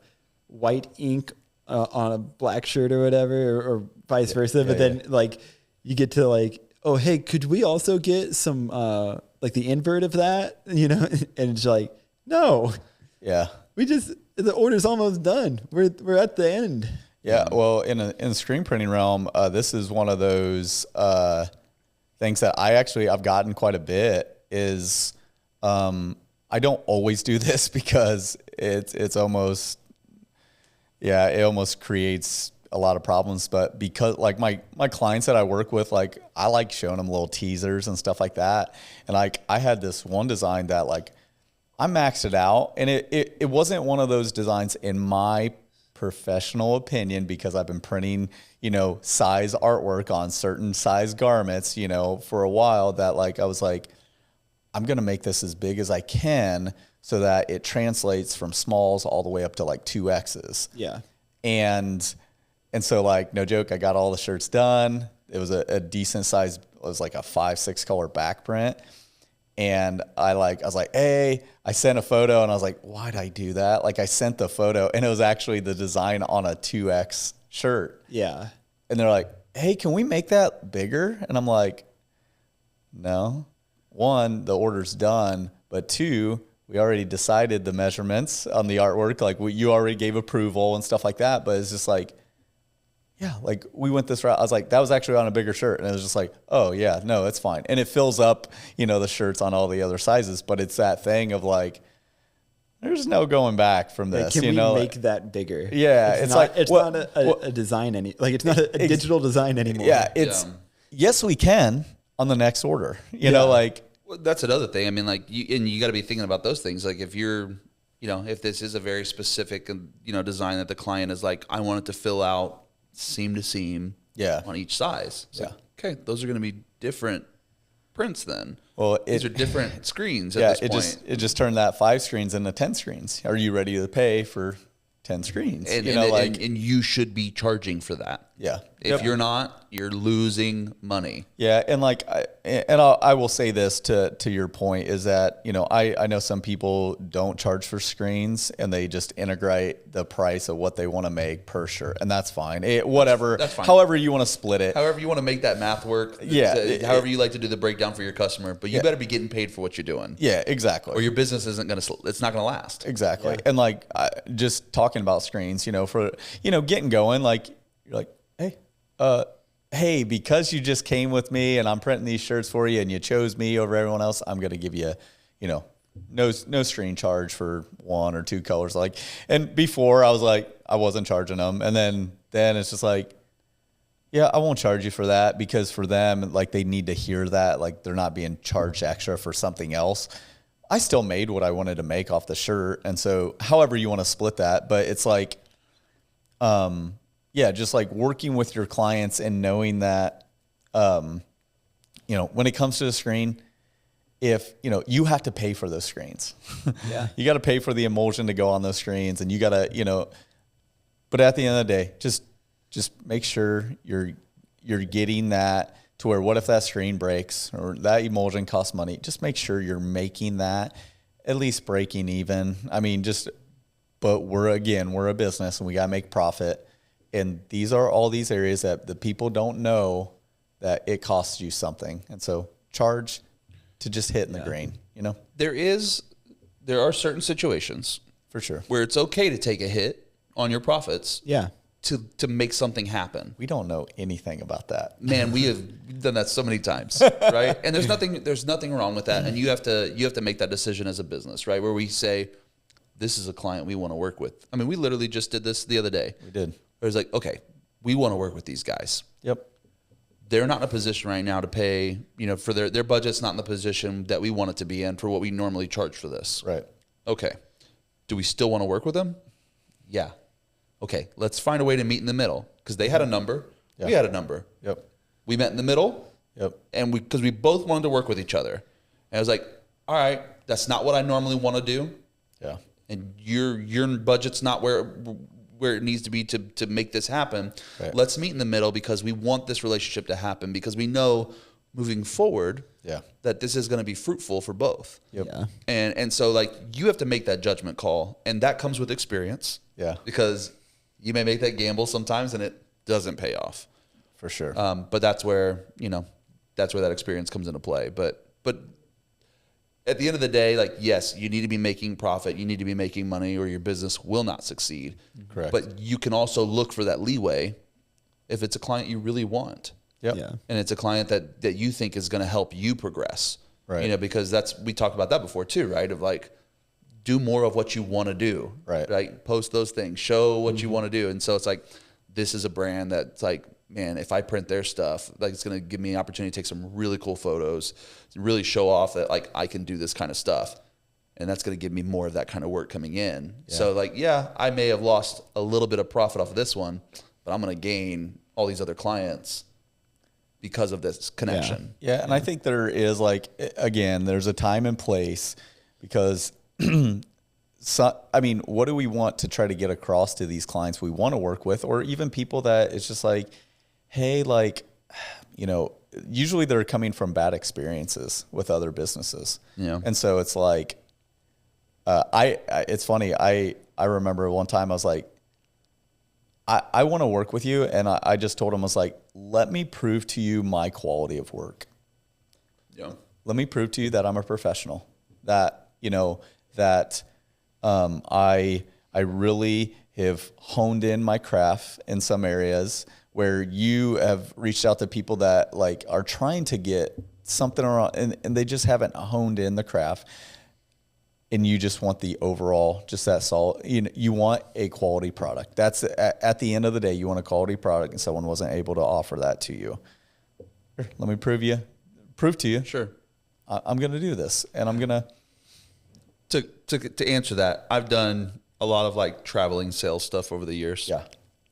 white ink on a black shirt or whatever, or vice versa. But then like you get to like, oh, hey, could we also get some like the invert of that, you know? And it's like, no, Yeah. the order's almost done. We're at the end. Yeah. Well, in the screen printing realm, this is one of those things that I've gotten quite a bit is I don't always do this because it's almost, it almost creates a lot of problems. But because like my clients that I work with, like I like showing them little teasers and stuff like that. And like I had this one design that like I maxed it out, and it wasn't one of those designs in my professional opinion, because I've been printing, size artwork on certain size garments, for a while, that like, I was like, I'm going to make this as big as I can so that it translates from smalls all the way up to like 2Xs. Yeah. And so like, no joke, I got all the shirts done. It was a decent size. It was like a 5-6 color back print. And I was like, hey, I sent a photo, and I was like, why'd I do that? Like I sent the photo, and it was actually the design on a 2X shirt. Yeah. And they're like, hey, can we make that bigger? And I'm like, no. One, the order's done, but two, we already decided the measurements on the artwork. Like you already gave approval and stuff like that. But it's just like, yeah, like we went this route. I was like, that was actually on a bigger shirt. And it was just like, oh yeah, no, it's fine. And it fills up, the shirts on all the other sizes. But it's that thing of like, there's no going back from this. Can we make that bigger? Yeah. It's not a design it's not a digital design anymore. Yeah. Yes, we can on the next order, like. Well, that's another thing. I mean, like you got to be thinking about those things. Like if you're, if this is a very specific, design that the client is like, I want it to fill out seam to seam, on each size. It's like, okay, those are going to be different prints then. Well, these are different screens at this point. It just turned that 5 screens into 10 screens. Are you ready to pay for 10 screens? And you should be charging for that. Yeah. If you're not, you're losing money. Yeah, and like, I will say this to your point is that I know some people don't charge for screens, and they just integrate the price of what they want to make per shirt, and that's fine. Whatever, that's fine. However you want to split it, however you want to make that math work. However you like to do the breakdown for your customer, but you better be getting paid for what you're doing. Yeah, exactly. Or your business it's not going to last. Exactly. Yeah. And like, just talking about screens, for getting going, like you're like, hey, because you just came with me and I'm printing these shirts for you and you chose me over everyone else, I'm going to give you, no screen charge for 1 or 2 colors. Like, and before I was like, I wasn't charging them. And then it's just like, yeah, I won't charge you for that, because for them, like, they need to hear that, like, they're not being charged extra for something else. I still made what I wanted to make off the shirt. And so however you want to split that, but it's like, just like working with your clients and knowing that, when it comes to the screen, if, you have to pay for those screens, you got to pay for the emulsion to go on those screens, and you got to, but at the end of the day, just make sure you're getting that to where, what if that screen breaks or that emulsion costs money? Just make sure you're making that at least breaking even. I mean, but we're a business, and we got to make profit. And these are all these areas that the people don't know that it costs you something. And so charge to just hit in the grain, There are certain situations for sure where it's okay to take a hit on your profits. Yeah. To make something happen. We don't know anything about that. Man, we've done that so many times, right? And there's nothing wrong with that. And you have to make that decision as a business, right? Where we say, this is a client we want to work with. I mean, we literally just did this the other day. We did. It was like, okay, we want to work with these guys. Yep. They're not in a position right now to pay, for their budget's not in the position that we want it to be in for what we normally charge for this. Right. Okay. Do we still want to work with them? Yeah. Okay, let's find a way to meet in the middle, because they had a number, we had a number. Yep. We met in the middle. Yep. And because we both wanted to work with each other. And I was like, all right, that's not what I normally want to do. Yeah. And your budget's not where where it needs to be to make this happen. Right. Let's meet in the middle because we want this relationship to happen because we know moving forward that this is going to be fruitful for both. Yep. Yeah. And so like you have to make that judgment call, and that comes with experience. Yeah. Because you may make that gamble sometimes and it doesn't pay off. For sure. But that's where that experience comes into play. But at the end of the day, like, yes, you need to be making profit. You need to be making money or your business will not succeed. Correct. But you can also look for that leeway if it's a client you really want. Yep. Yeah. And it's a client that you think is going to help you progress. Right. You know, because we talked about that before too, right? Of like, do more of what you want to do. Right. Right. Post those things, show what you want to do. And so it's like, this is a brand that's like, man, if I print their stuff, like it's going to give me an opportunity to take some really cool photos, really show off that like I can do this kind of stuff. And that's going to give me more of that kind of work coming in. Yeah. So like, yeah, I may have lost a little bit of profit off of this one, but I'm going to gain all these other clients because of this connection. Yeah. And I think there is like, again, there's a time and place because I mean, what do we want to try to get across to these clients we want to work with, or even people that it's just like, hey, like, you know, usually they're coming from bad experiences with other businesses. Yeah. And so it's like, it's funny. I remember one time I was like, I want to work with you. And I just told him, I was like, let me prove to you my quality of work. Yeah. Let me prove to you that I'm a professional, that, you know, that I really have honed in my craft in some areas where you have reached out to people that like are trying to get something around and they just haven't honed in the craft. And you just want the overall, just that solid, you want a quality product. That's at the end of the day, you want a quality product and someone wasn't able to offer that to you. Here, let me prove to you. Sure. I'm going to do this and I'm going to answer that. I've done a lot of like traveling sales stuff over the years. Yeah.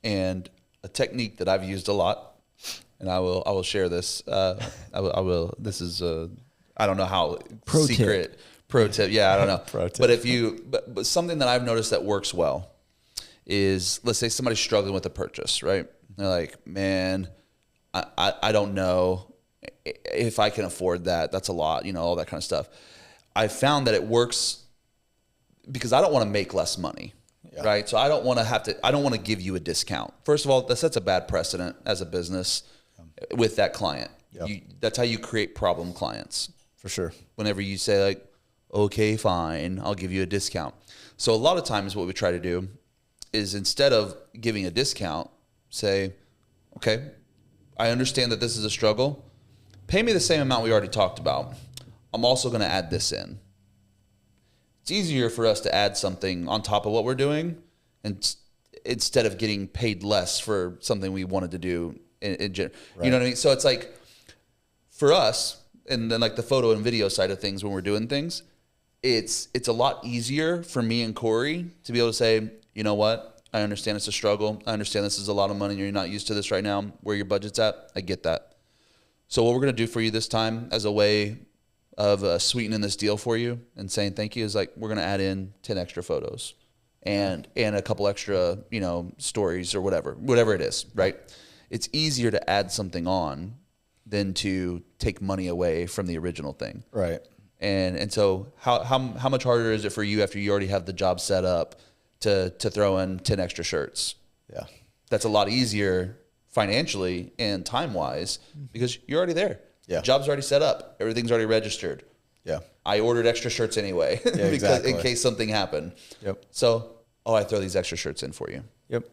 And a technique that I've used a lot, and I will share this. I will. This is I don't know how secret pro tip. Yeah, I don't know. Pro tip. But but something that I've noticed that works well is, let's say somebody's struggling with a purchase, right? They're like, man, I don't know if I can afford that. That's a lot, you know, all that kind of stuff. I found that it works because I don't want to make less money. Yeah. Right. So I don't want to give you a discount. First of all, that sets a bad precedent as a business with that client. Yep. That's how you create problem clients. For sure. Whenever you say like, okay, fine, I'll give you a discount. So a lot of times what we try to do is, instead of giving a discount, say, okay, I understand that this is a struggle. Pay me the same amount we already talked about. I'm also going to add this in. It's easier for us to add something on top of what we're doing, and instead of getting paid less for something we wanted to do in general. Right. You know what I mean? So it's like, for us, and then like the photo and video side of things, when we're doing things, it's a lot easier for me and Corey to be able to say, you know what? I understand it's a struggle. I understand this is a lot of money and you're not used to this right now, where your budget's at. I get that. So what we're going to do for you this time, as a way of sweetening this deal for you and saying thank you, is like, we're going to add in 10 extra photos and a couple extra, you know, stories or whatever it is, right? It's easier to add something on than to take money away from the original thing. Right. And so how much harder is it for you after you already have the job set up to throw in 10 extra shirts? Yeah. That's a lot easier financially and time-wise because you're already there. Yeah. The job's already set up. Everything's already registered. Yeah. I ordered extra shirts anyway Yeah, because exactly. in case something happened. Yep. So, I throw these extra shirts in for you. Yep.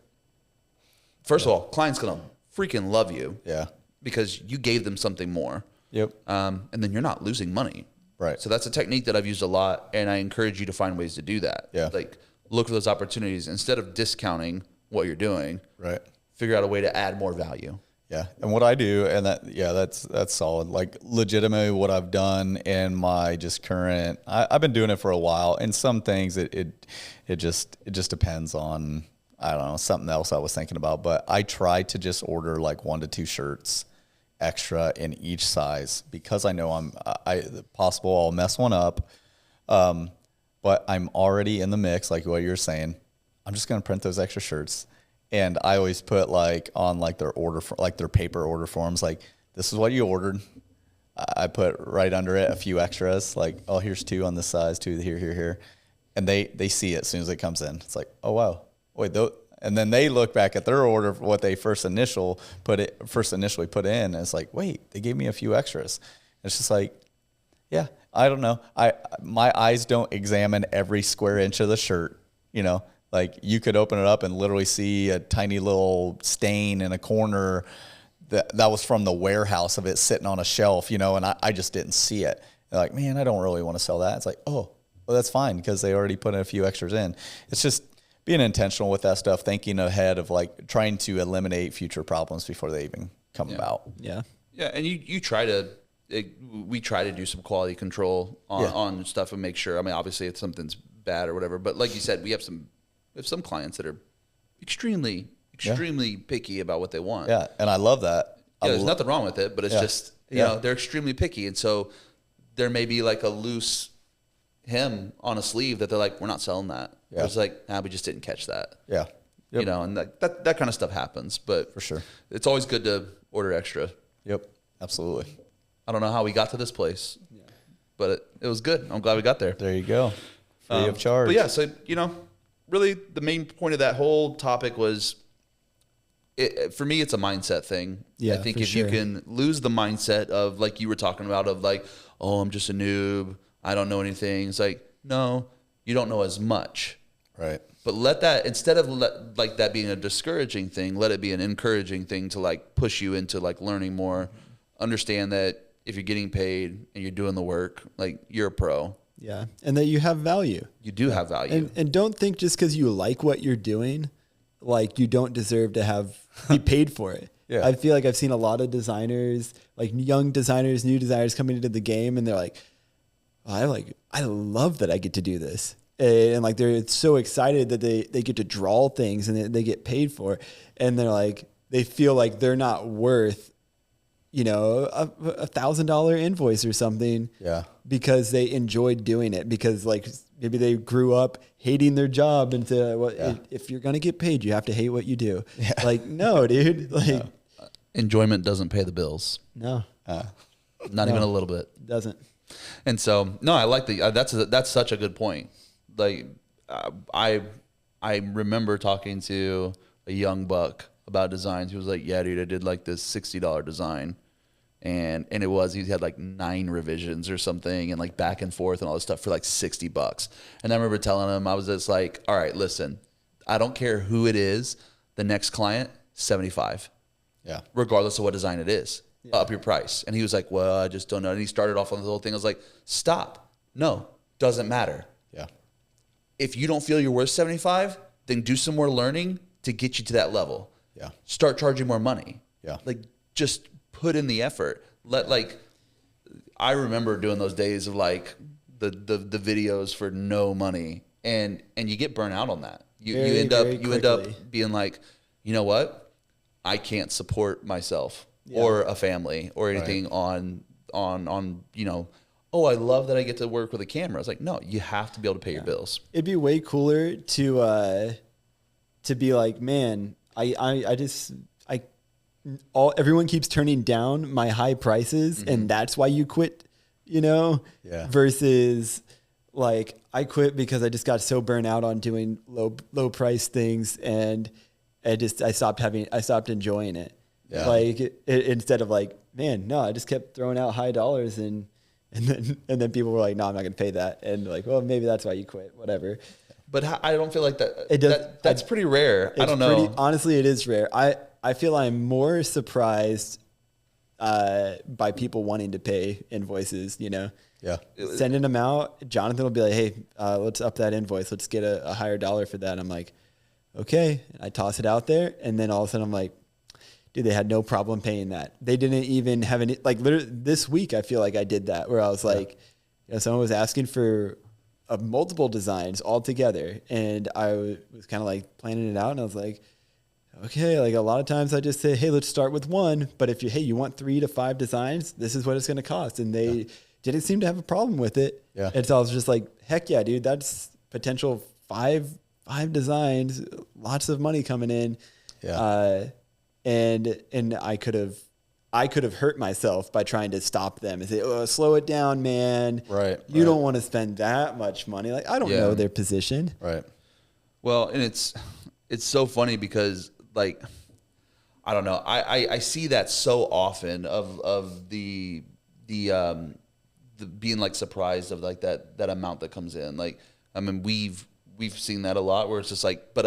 First of all, client's going to freaking love you. Yeah. Because you gave them something more. Yep. And then you're not losing money. Right. So that's a technique that I've used a lot, and I encourage you to find ways to do that. Yeah. Like, look for those opportunities instead of discounting what you're doing. Right. Figure out a way to add more value. Yeah. And what I do, and that's solid. Like, legitimately what I've done in my just current, I've been doing it for a while, and some things it just depends on, I don't know, something else I was thinking about, but I try to just order like 1 to 2 shirts extra in each size, because I know possible I'll mess one up. But I'm already in the mix, like what you're saying. I'm just going to print those extra shirts. And I always put like on like their order, like their paper order forms, like this is what you ordered. I put right under it a few extras, like, oh, here's 2 on this size, 2 here. And they see it as soon as it comes in. It's like, oh, wow. Wait, and then they look back at their order for what they first initially put in, and it's like, wait, they gave me a few extras. It's just like, yeah, I don't know. My eyes don't examine every square inch of the shirt, you know. Like you could open it up and literally see a tiny little stain in a corner that was from the warehouse of it sitting on a shelf, you know, and I just didn't see it. They're like, man, I don't really want to sell that. It's like, oh, well, that's fine because they already put in a few extras in. It's just being intentional with that stuff, thinking ahead of like trying to eliminate future problems before they even come about. Yeah. Yeah, and you try to we try to do some quality control on stuff and make sure. I mean, obviously, if something's bad or whatever, but like you said, we have some clients that are extremely picky about what they want. Yeah, and I love that. Yeah, there's nothing wrong with it, but it's just you know they're extremely picky, and so there may be like a loose hem on a sleeve that they're like, we're not selling that. Yeah. It's like, we just didn't catch that. Yeah, you know, and that kind of stuff happens, but for sure, it's always good to order extra. Yep, absolutely. I don't know how we got to this place, but it was good. I'm glad we got there. There you go, free of charge. But yeah, so you know, really the main point of that whole topic was, for me, it's a mindset thing. Yeah, I think if you can lose the mindset of like you were talking about of like, oh, I'm just a noob, I don't know anything. It's like, no, you don't know as much. Right. But let that, instead of like that being a discouraging thing, let it be an encouraging thing to like push you into like learning more. Understand that if you're getting paid and you're doing the work, like you're a pro. Yeah. And that you have value. You do have value. And don't think just because you like what you're doing, like you don't deserve to be paid for it. Yeah. I feel like I've seen a lot of designers, like young designers, new designers coming into the game, and they're like, I love that I get to do this. And like they're so excited that they get to draw things and they get paid for it. And they're like, they feel like they're not worth, you know, a $1,000 invoice or something. Yeah. Because they enjoyed doing it, because like maybe they grew up hating their job and if you're going to get paid, you have to hate what you do. Yeah. Like, no, dude, like enjoyment doesn't pay the bills. No, not even a little bit. Doesn't. And so, no, I like that's such a good point. Like, I remember talking to a young buck about designs. He was like, yeah, dude, I did like this $60 design. And he had like 9 revisions or something and like back and forth and all this stuff for like $60. And I remember telling him, I was just like, all right, listen, I don't care who it is. The next client, 75. Yeah. Regardless of what design it is. Yeah. Up your price. And he was like, well, I just don't know. And he started off on this whole thing. I was like, stop. No, doesn't matter. Yeah. If you don't feel you're worth 75, then do some more learning to get you to that level. Yeah. Start charging more money. Yeah. Like just put in the effort. I remember doing those days of like the videos for no money, and you get burnt out on that. You end up being like, you know what? I can't support myself or a family or anything on you know, oh, I love that I get to work with a camera. It's like, no, you have to be able to pay your bills. It'd be way cooler to be like, man, everyone keeps turning down my high prices, and that's why you quit, you know? Yeah. Versus like I quit because I just got so burnt out on doing low price things, and I stopped enjoying it. Yeah. Like instead of like, man, no, I just kept throwing out high dollars and then people were like, no, I'm not going to pay that. And like, well, maybe that's why you quit, whatever. But I don't feel like that's pretty rare. I don't know. Honestly, it is rare. I feel I'm more surprised by people wanting to pay invoices, you know? Yeah. Sending them out. Jonathan will be like, hey, let's up that invoice. Let's get a higher dollar for that. And I'm like, okay. And I toss it out there. And then all of a sudden I'm like, dude, they had no problem paying that. They didn't even have any, like literally this week, I feel like I did that where I was like, you know, someone was asking for multiple designs all together. And I was kind of like planning it out. And I was like, okay, like a lot of times I just say, hey, let's start with one. But if you want 3 to 5 designs, this is what it's going to cost. And they didn't seem to have a problem with it. Yeah. And so I was just like, heck yeah, dude, that's potential 5 5 designs, lots of money coming in. Yeah. And I could have hurt myself by trying to stop them and say, "Oh, slow it down, man. Right, You right. don't want to spend that much money." Like, I don't know their position. Right. Well, and it's so funny because, like, I don't know. I see that so often of the being like surprised of like that amount that comes in. Like, I mean, we've seen that a lot where it's just like, but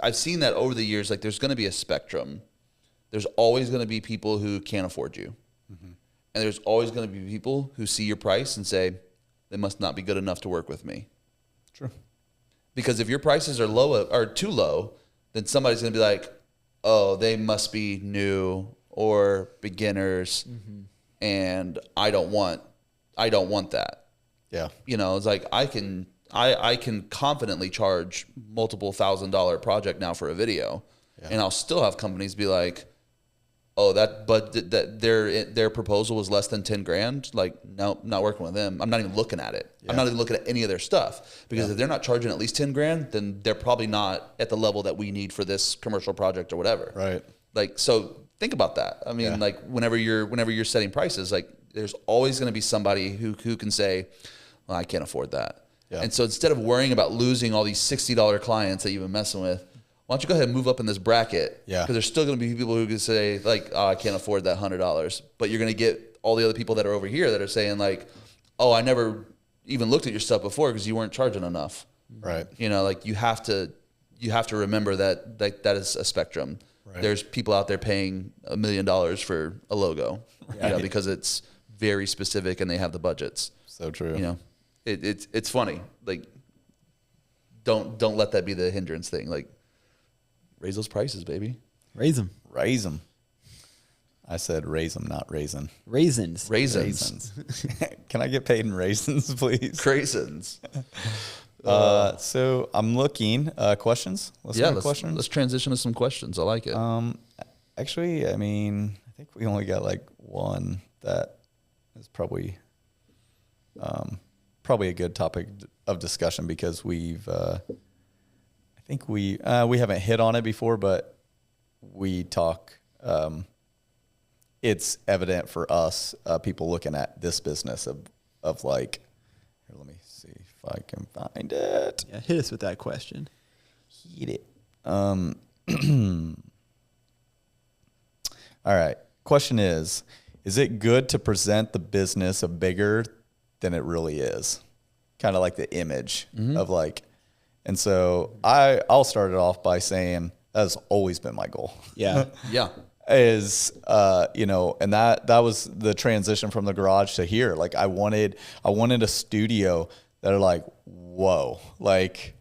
I've seen that over the years. Like, there's going to be a spectrum. There's always going to be people who can't afford you, and there's always going to be people who see your price and say they must not be good enough to work with me. True. Because if your prices are low or too low, then somebody's going to be like, oh, they must be new or beginners, and I don't want that. Yeah. You know, it's like I can confidently charge multiple $1,000 project now for a video, and I'll still have companies be like, oh, that their proposal was less than 10 grand. Like, no, not working with them. I'm not even looking at it. I'm not even looking at any of their stuff, because if they're not charging at least 10 grand, then they're probably not at the level that we need for this commercial project or whatever. Right. Like, so think about that. I mean, like whenever you're setting prices, like there's always going to be somebody who can say, well, I can't afford that. Yeah. And so instead of worrying about losing all these $60 clients that you've been messing with, why don't you go ahead and move up in this bracket? Yeah. Because there's still going to be people who can say like, oh, I can't afford that $100. But you're going to get all the other people that are over here that are saying like, oh, I never even looked at your stuff before because you weren't charging enough. Right. You know, like you have to remember that is a spectrum. Right. There's people out there paying $1 million for a logo, you know, because it's very specific and they have the budgets. So true. You know, it's funny. Like, don't let that be the hindrance thing. Like, raise those prices, baby. Raise them. Raise them. I said raise them, not raisin. Raisins. Raisins. Can I get paid in raisins, please? Craisins. So I'm looking. Questions? Questions. Let's transition to some questions. I like it. Actually, I mean, I think we only got like one that is probably a good topic of discussion, because I think we haven't hit on it before, but we talk. It's evident for us, people looking at this business of like, here, let me see if I can find it. Yeah, hit us with that question. Heat it. All right. Question is it good to present the business of bigger than it really is? Kind of like the image of like, and so I'll start it off by saying that's always been my goal. Yeah. Yeah. Is you know, and that was the transition from the garage to here. Like I wanted a studio that are like, whoa, like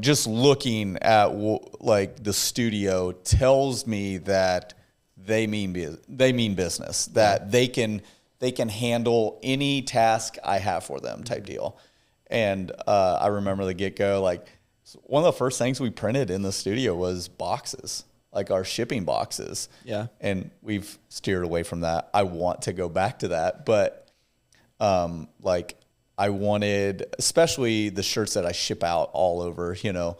just looking at like the studio tells me that they mean business, that they can handle any task I have for them, type deal. And I remember the get-go, like one of the first things we printed in the studio was boxes, like our shipping boxes. Yeah. And we've steered away from that. I want to go back to that, but like I wanted, especially the shirts that I ship out all over, you know,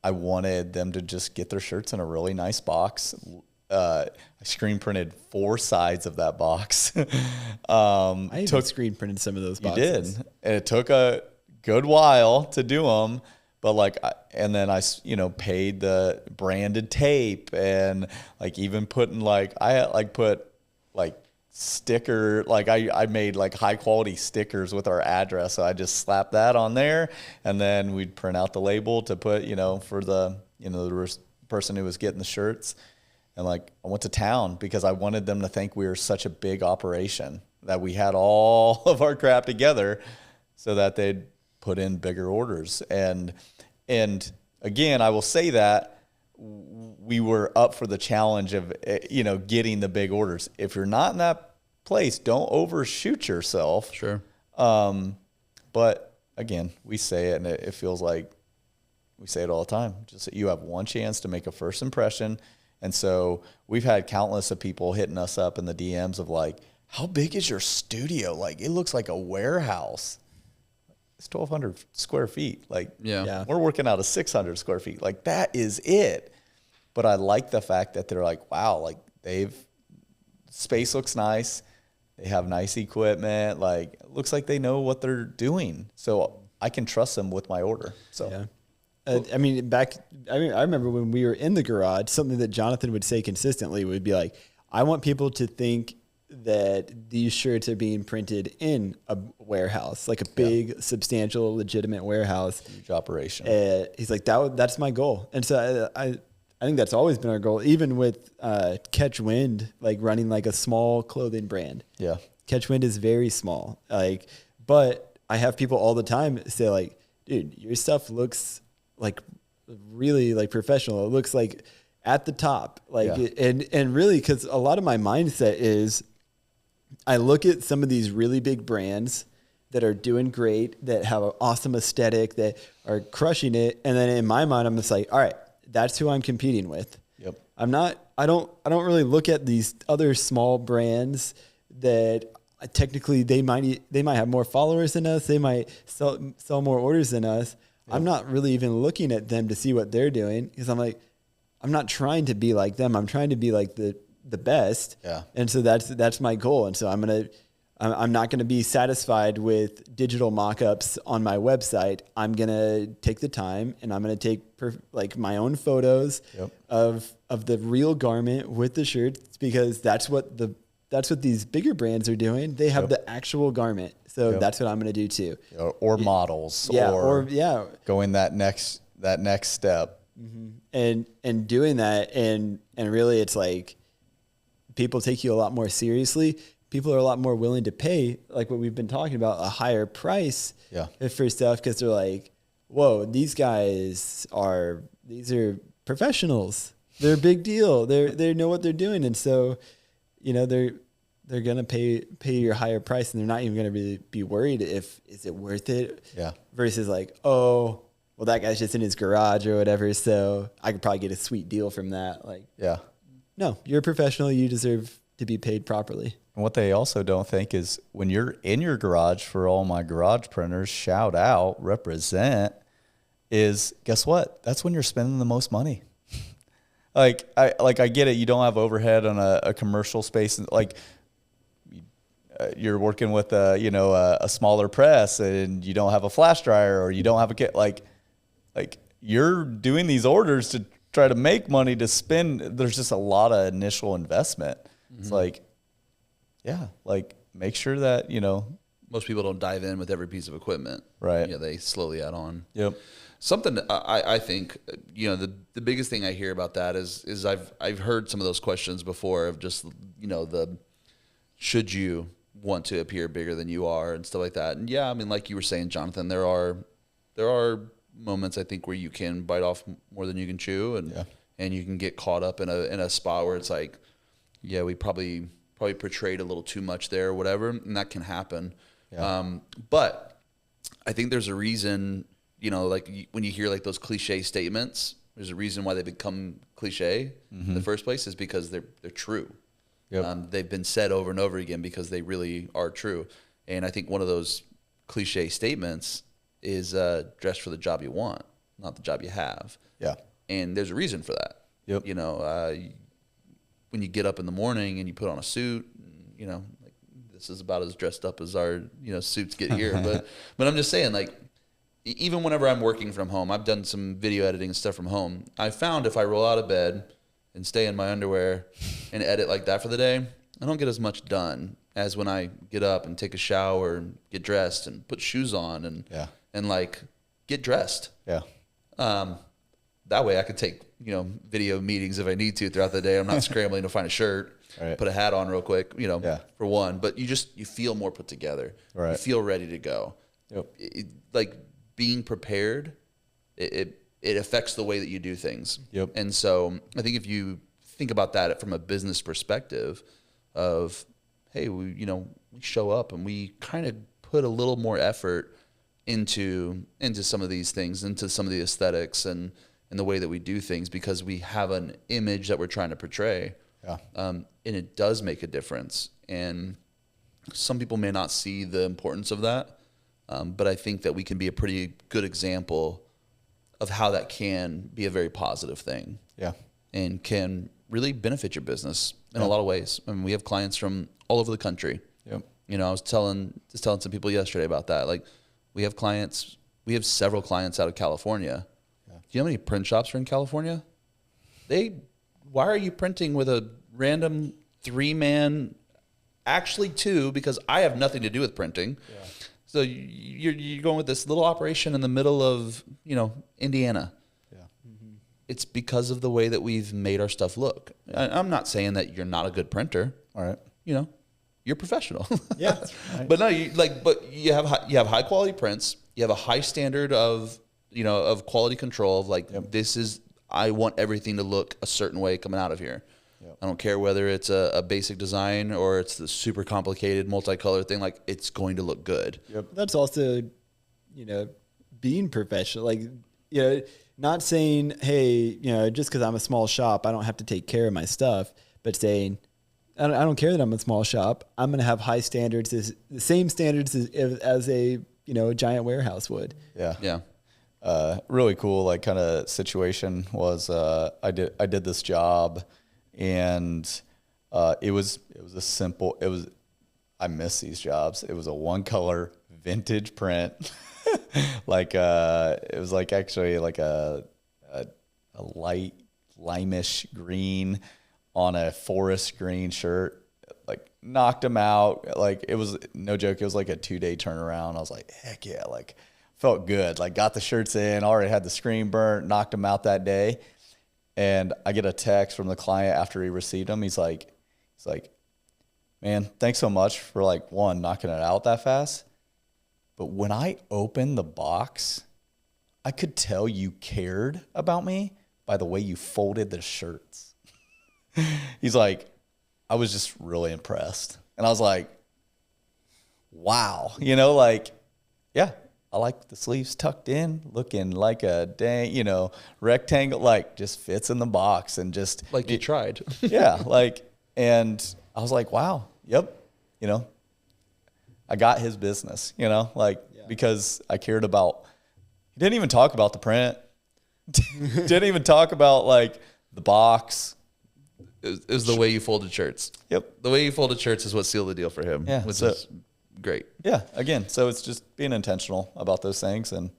I wanted them to just get their shirts in a really nice box. I screen printed 4 sides of that box. I even screen printed some of those boxes. You did. And it took a good while to do them, but like, and then I, you know, paid the branded tape, and like even putting like, I like put like sticker, like I made like high quality stickers with our address. So I just slapped that on there, and then we'd print out the label to put, you know, for the, you know, the person who was getting the shirts. And like, I went to town because I wanted them to think we were such a big operation, that we had all of our crap together so that they'd put in bigger orders. And again, I will say that we were up for the challenge of, you know, getting the big orders. If you're not in that place, don't overshoot yourself. Sure. But again, we say it, and it feels like we say it all the time. Just you have one chance to make a first impression. And so we've had countless of people hitting us up in the DMs of like, how big is your studio? Like, it looks like a warehouse. it's 1,200 square feet. Like, Yeah. we're working out of 600 square feet. Like, that is it. But I like the fact that they're like, wow, like space looks nice. They have nice equipment. Like, it looks like they know what they're doing. So I can trust them with my order. So, Yeah. I mean, I remember when we were in the garage, something that Jonathan would say consistently would be like, I want people to think that these shirts are being printed in a warehouse, like a big, substantial, legitimate warehouse. huge operation. He's like, that's my goal. And so I think that's always been our goal, even with Catch Wind, like running like a small clothing brand. Yeah. Catch Wind is very small. Like, but I have people all the time say like, dude, your stuff looks like really like professional. It looks like at the top. Like, and really, cause a lot of my mindset is I look at some of these really big brands that are doing great, that have an awesome aesthetic, that are crushing it. And then in my mind, I'm just like, all right, that's who I'm competing with. Yep. I don't really look at these other small brands that technically they might have more followers than us. They might sell more orders than us. Yep. I'm not really even looking at them to see what they're doing, because I'm like, I'm not trying to be like them. I'm trying to be like the best. Yeah. And so that's my goal. And so I'm not going to be satisfied with digital mock-ups on my website. I'm going to take the time and I'm going to take like my own photos of the real garment with the shirts, because that's what these bigger brands are doing. They have the actual garment. So that's what I'm going to do too. Or models. Yeah. Or going that next step. Mm-hmm. And doing that. And really it's like, people take you a lot more seriously. People are a lot more willing to pay, like what we've been talking about, a higher price for stuff, because they're like, whoa, these are professionals. They're a big deal. They know what they're doing. And so, they're going to pay your higher price, and they're not even going to really be worried is it worth it? Yeah. Versus like, oh, well, that guy's just in his garage or whatever, so I could probably get a sweet deal from that. Like, no, you're a professional. You deserve to be paid properly. And what they also don't think is when you're in your garage, for all my garage printers, shout out, represent, is guess what? That's when you're spending the most money. I get it. You don't have overhead on a commercial space. Like you're working with a smaller press, and you don't have a flash dryer, or you don't have a kit. Like you're doing these orders to try to make money to spend. There's just a lot of initial investment. Mm-hmm. It's like, make sure that, most people don't dive in with every piece of equipment. Right. Yeah. They slowly add on. Yep. Something I think, the biggest thing I hear about that is I've heard some of those questions before of just, should you want to appear bigger than you are and stuff like that. And yeah, I mean, like you were saying, Jonathan, there are moments I think where you can bite off more than you can chew, and you can get caught up in a spot where it's like, yeah, we probably portrayed a little too much there or whatever, and that can happen. Yeah. But I think there's a reason, like when you hear like those cliche statements, there's a reason why they become cliche in the first place, is because they're true. Yep. They've been said over and over again because they really are true. And I think one of those cliche statements is dress for the job you want, not the job you have. Yeah. And there's a reason for that. Yep. When you get up in the morning and you put on a suit, like this is about as dressed up as our, suits get here. but I'm just saying, like, even whenever I'm working from home, I've done some video editing and stuff from home. I found if I roll out of bed and stay in my underwear and edit like that for the day, I don't get as much done as when I get up and take a shower and get dressed and put shoes on and like get dressed. Yeah. That way I could take, video meetings if I need to throughout the day. I'm not scrambling to find a shirt, put a hat on real quick, for one, but you feel more put together. Right. You feel ready to go. Yep. Like being prepared, it affects the way that you do things. Yep. And so I think if you think about that from a business perspective of, hey, we show up and we kind of put a little more effort into some of these things, into some of the aesthetics and the way that we do things, because we have an image that we're trying to portray. Yeah. And it does make a difference. And some people may not see the importance of that. But I think that we can be a pretty good example of how that can be a very positive thing. Yeah. And can really benefit your business in a lot of ways. I mean, we have clients from all over the country. Yep. You know, I was telling some people yesterday about that. Like, we have several clients out of California. Yeah. Do you know how many print shops are in California? Why are you printing with a random 3-man, actually 2, because I have nothing to do with printing. Yeah. So you're going with this little operation in the middle of, Indiana. Yeah. Mm-hmm. It's because of the way that we've made our stuff look. I'm not saying that you're not a good printer. All right. You're professional. Yeah. Right. But no, you have high quality prints. You have a high standard of quality control of I want everything to look a certain way coming out of here. Yep. I don't care whether it's a basic design or it's the super complicated multicolored thing. Like, it's going to look good. Yep. That's also, being professional. Not saying, hey, just because I'm a small shop, I don't have to take care of my stuff, but saying, I don't care that I'm a small shop. I'm going to have high standards, the same standards as a giant warehouse would. Yeah. Yeah. Really cool, kind of situation was I did this job, and it was I miss these jobs. It was a 1-color vintage print. It was actually a light limeish green on a forest green shirt. Knocked him out. It was no joke. It was a 2-day turnaround. I was like, heck yeah. Felt good. Got the shirts in, already had the screen burnt, knocked him out that day. And I get a text from the client after he received them. He's like, man, thanks so much for one, knocking it out that fast. But when I opened the box, I could tell you cared about me by the way you folded the shirts. He's like, I was just really impressed. And I was like, wow, yeah, I like the sleeves tucked in, looking like a dang, rectangle, just fits in the box and just. You tried. Yeah. And I was like, wow, yep. I got his business, because I cared about, he didn't even talk about the print. Didn't even talk about the box. It was the way you folded shirts. Yep. The way you folded shirts is what sealed the deal for him. Yeah. Which is great. Yeah. Again, so it's just being intentional about those things. And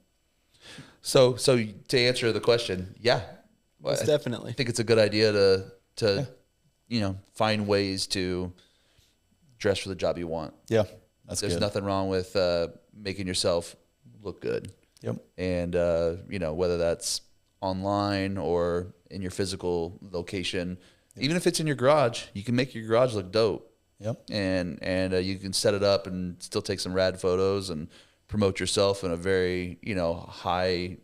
so to answer the question, yeah. Most definitely. I think it's a good idea to find ways to dress for the job you want. Yeah. There's nothing wrong with making yourself look good. Yep. And, whether that's online or in your physical location, even if it's in your garage, you can make your garage look dope. Yep. And you can set it up and still take some rad photos and promote yourself in a very, high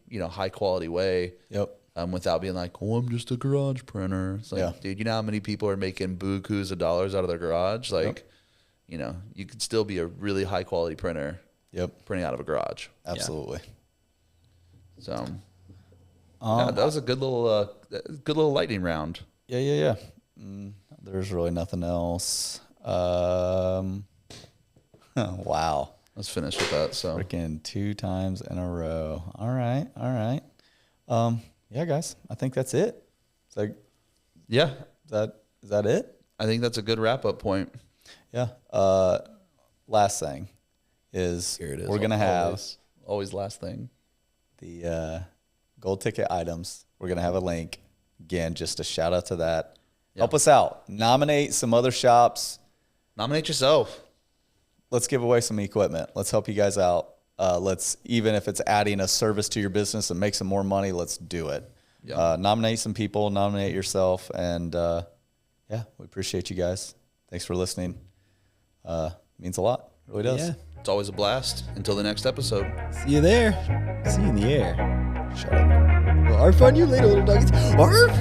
quality way. Yep. Without being like, oh, I'm just a garage printer. It's dude, you know how many people are making bukus of dollars out of their garage? You could still be a really high quality printer. Yep. Printing out of a garage. Absolutely. Yeah. So that was a good little lightning round. Yeah. There's really nothing else. Wow. Let's finish with that. So freaking 2 times in a row. All right. Yeah, guys, I think that's it. yeah, is that it? I think that's a good wrap up point. Yeah. Last thing is, here it is. We're gonna have always last thing. The gold ticket items. We're gonna have a link again. Just a shout out to that. Yeah. Help us out. Nominate some other shops. Nominate yourself. Let's give away some equipment. Let's help you guys out. Even if it's adding a service to your business and make some more money, let's do it. Yeah. Nominate some people, nominate yourself. And yeah, we appreciate you guys. Thanks for listening. Means a lot. It really does. Yeah. It's always a blast. Until the next episode. See you there. See you in the air. Shut up. Well, arf on you later, little doggies. Arf!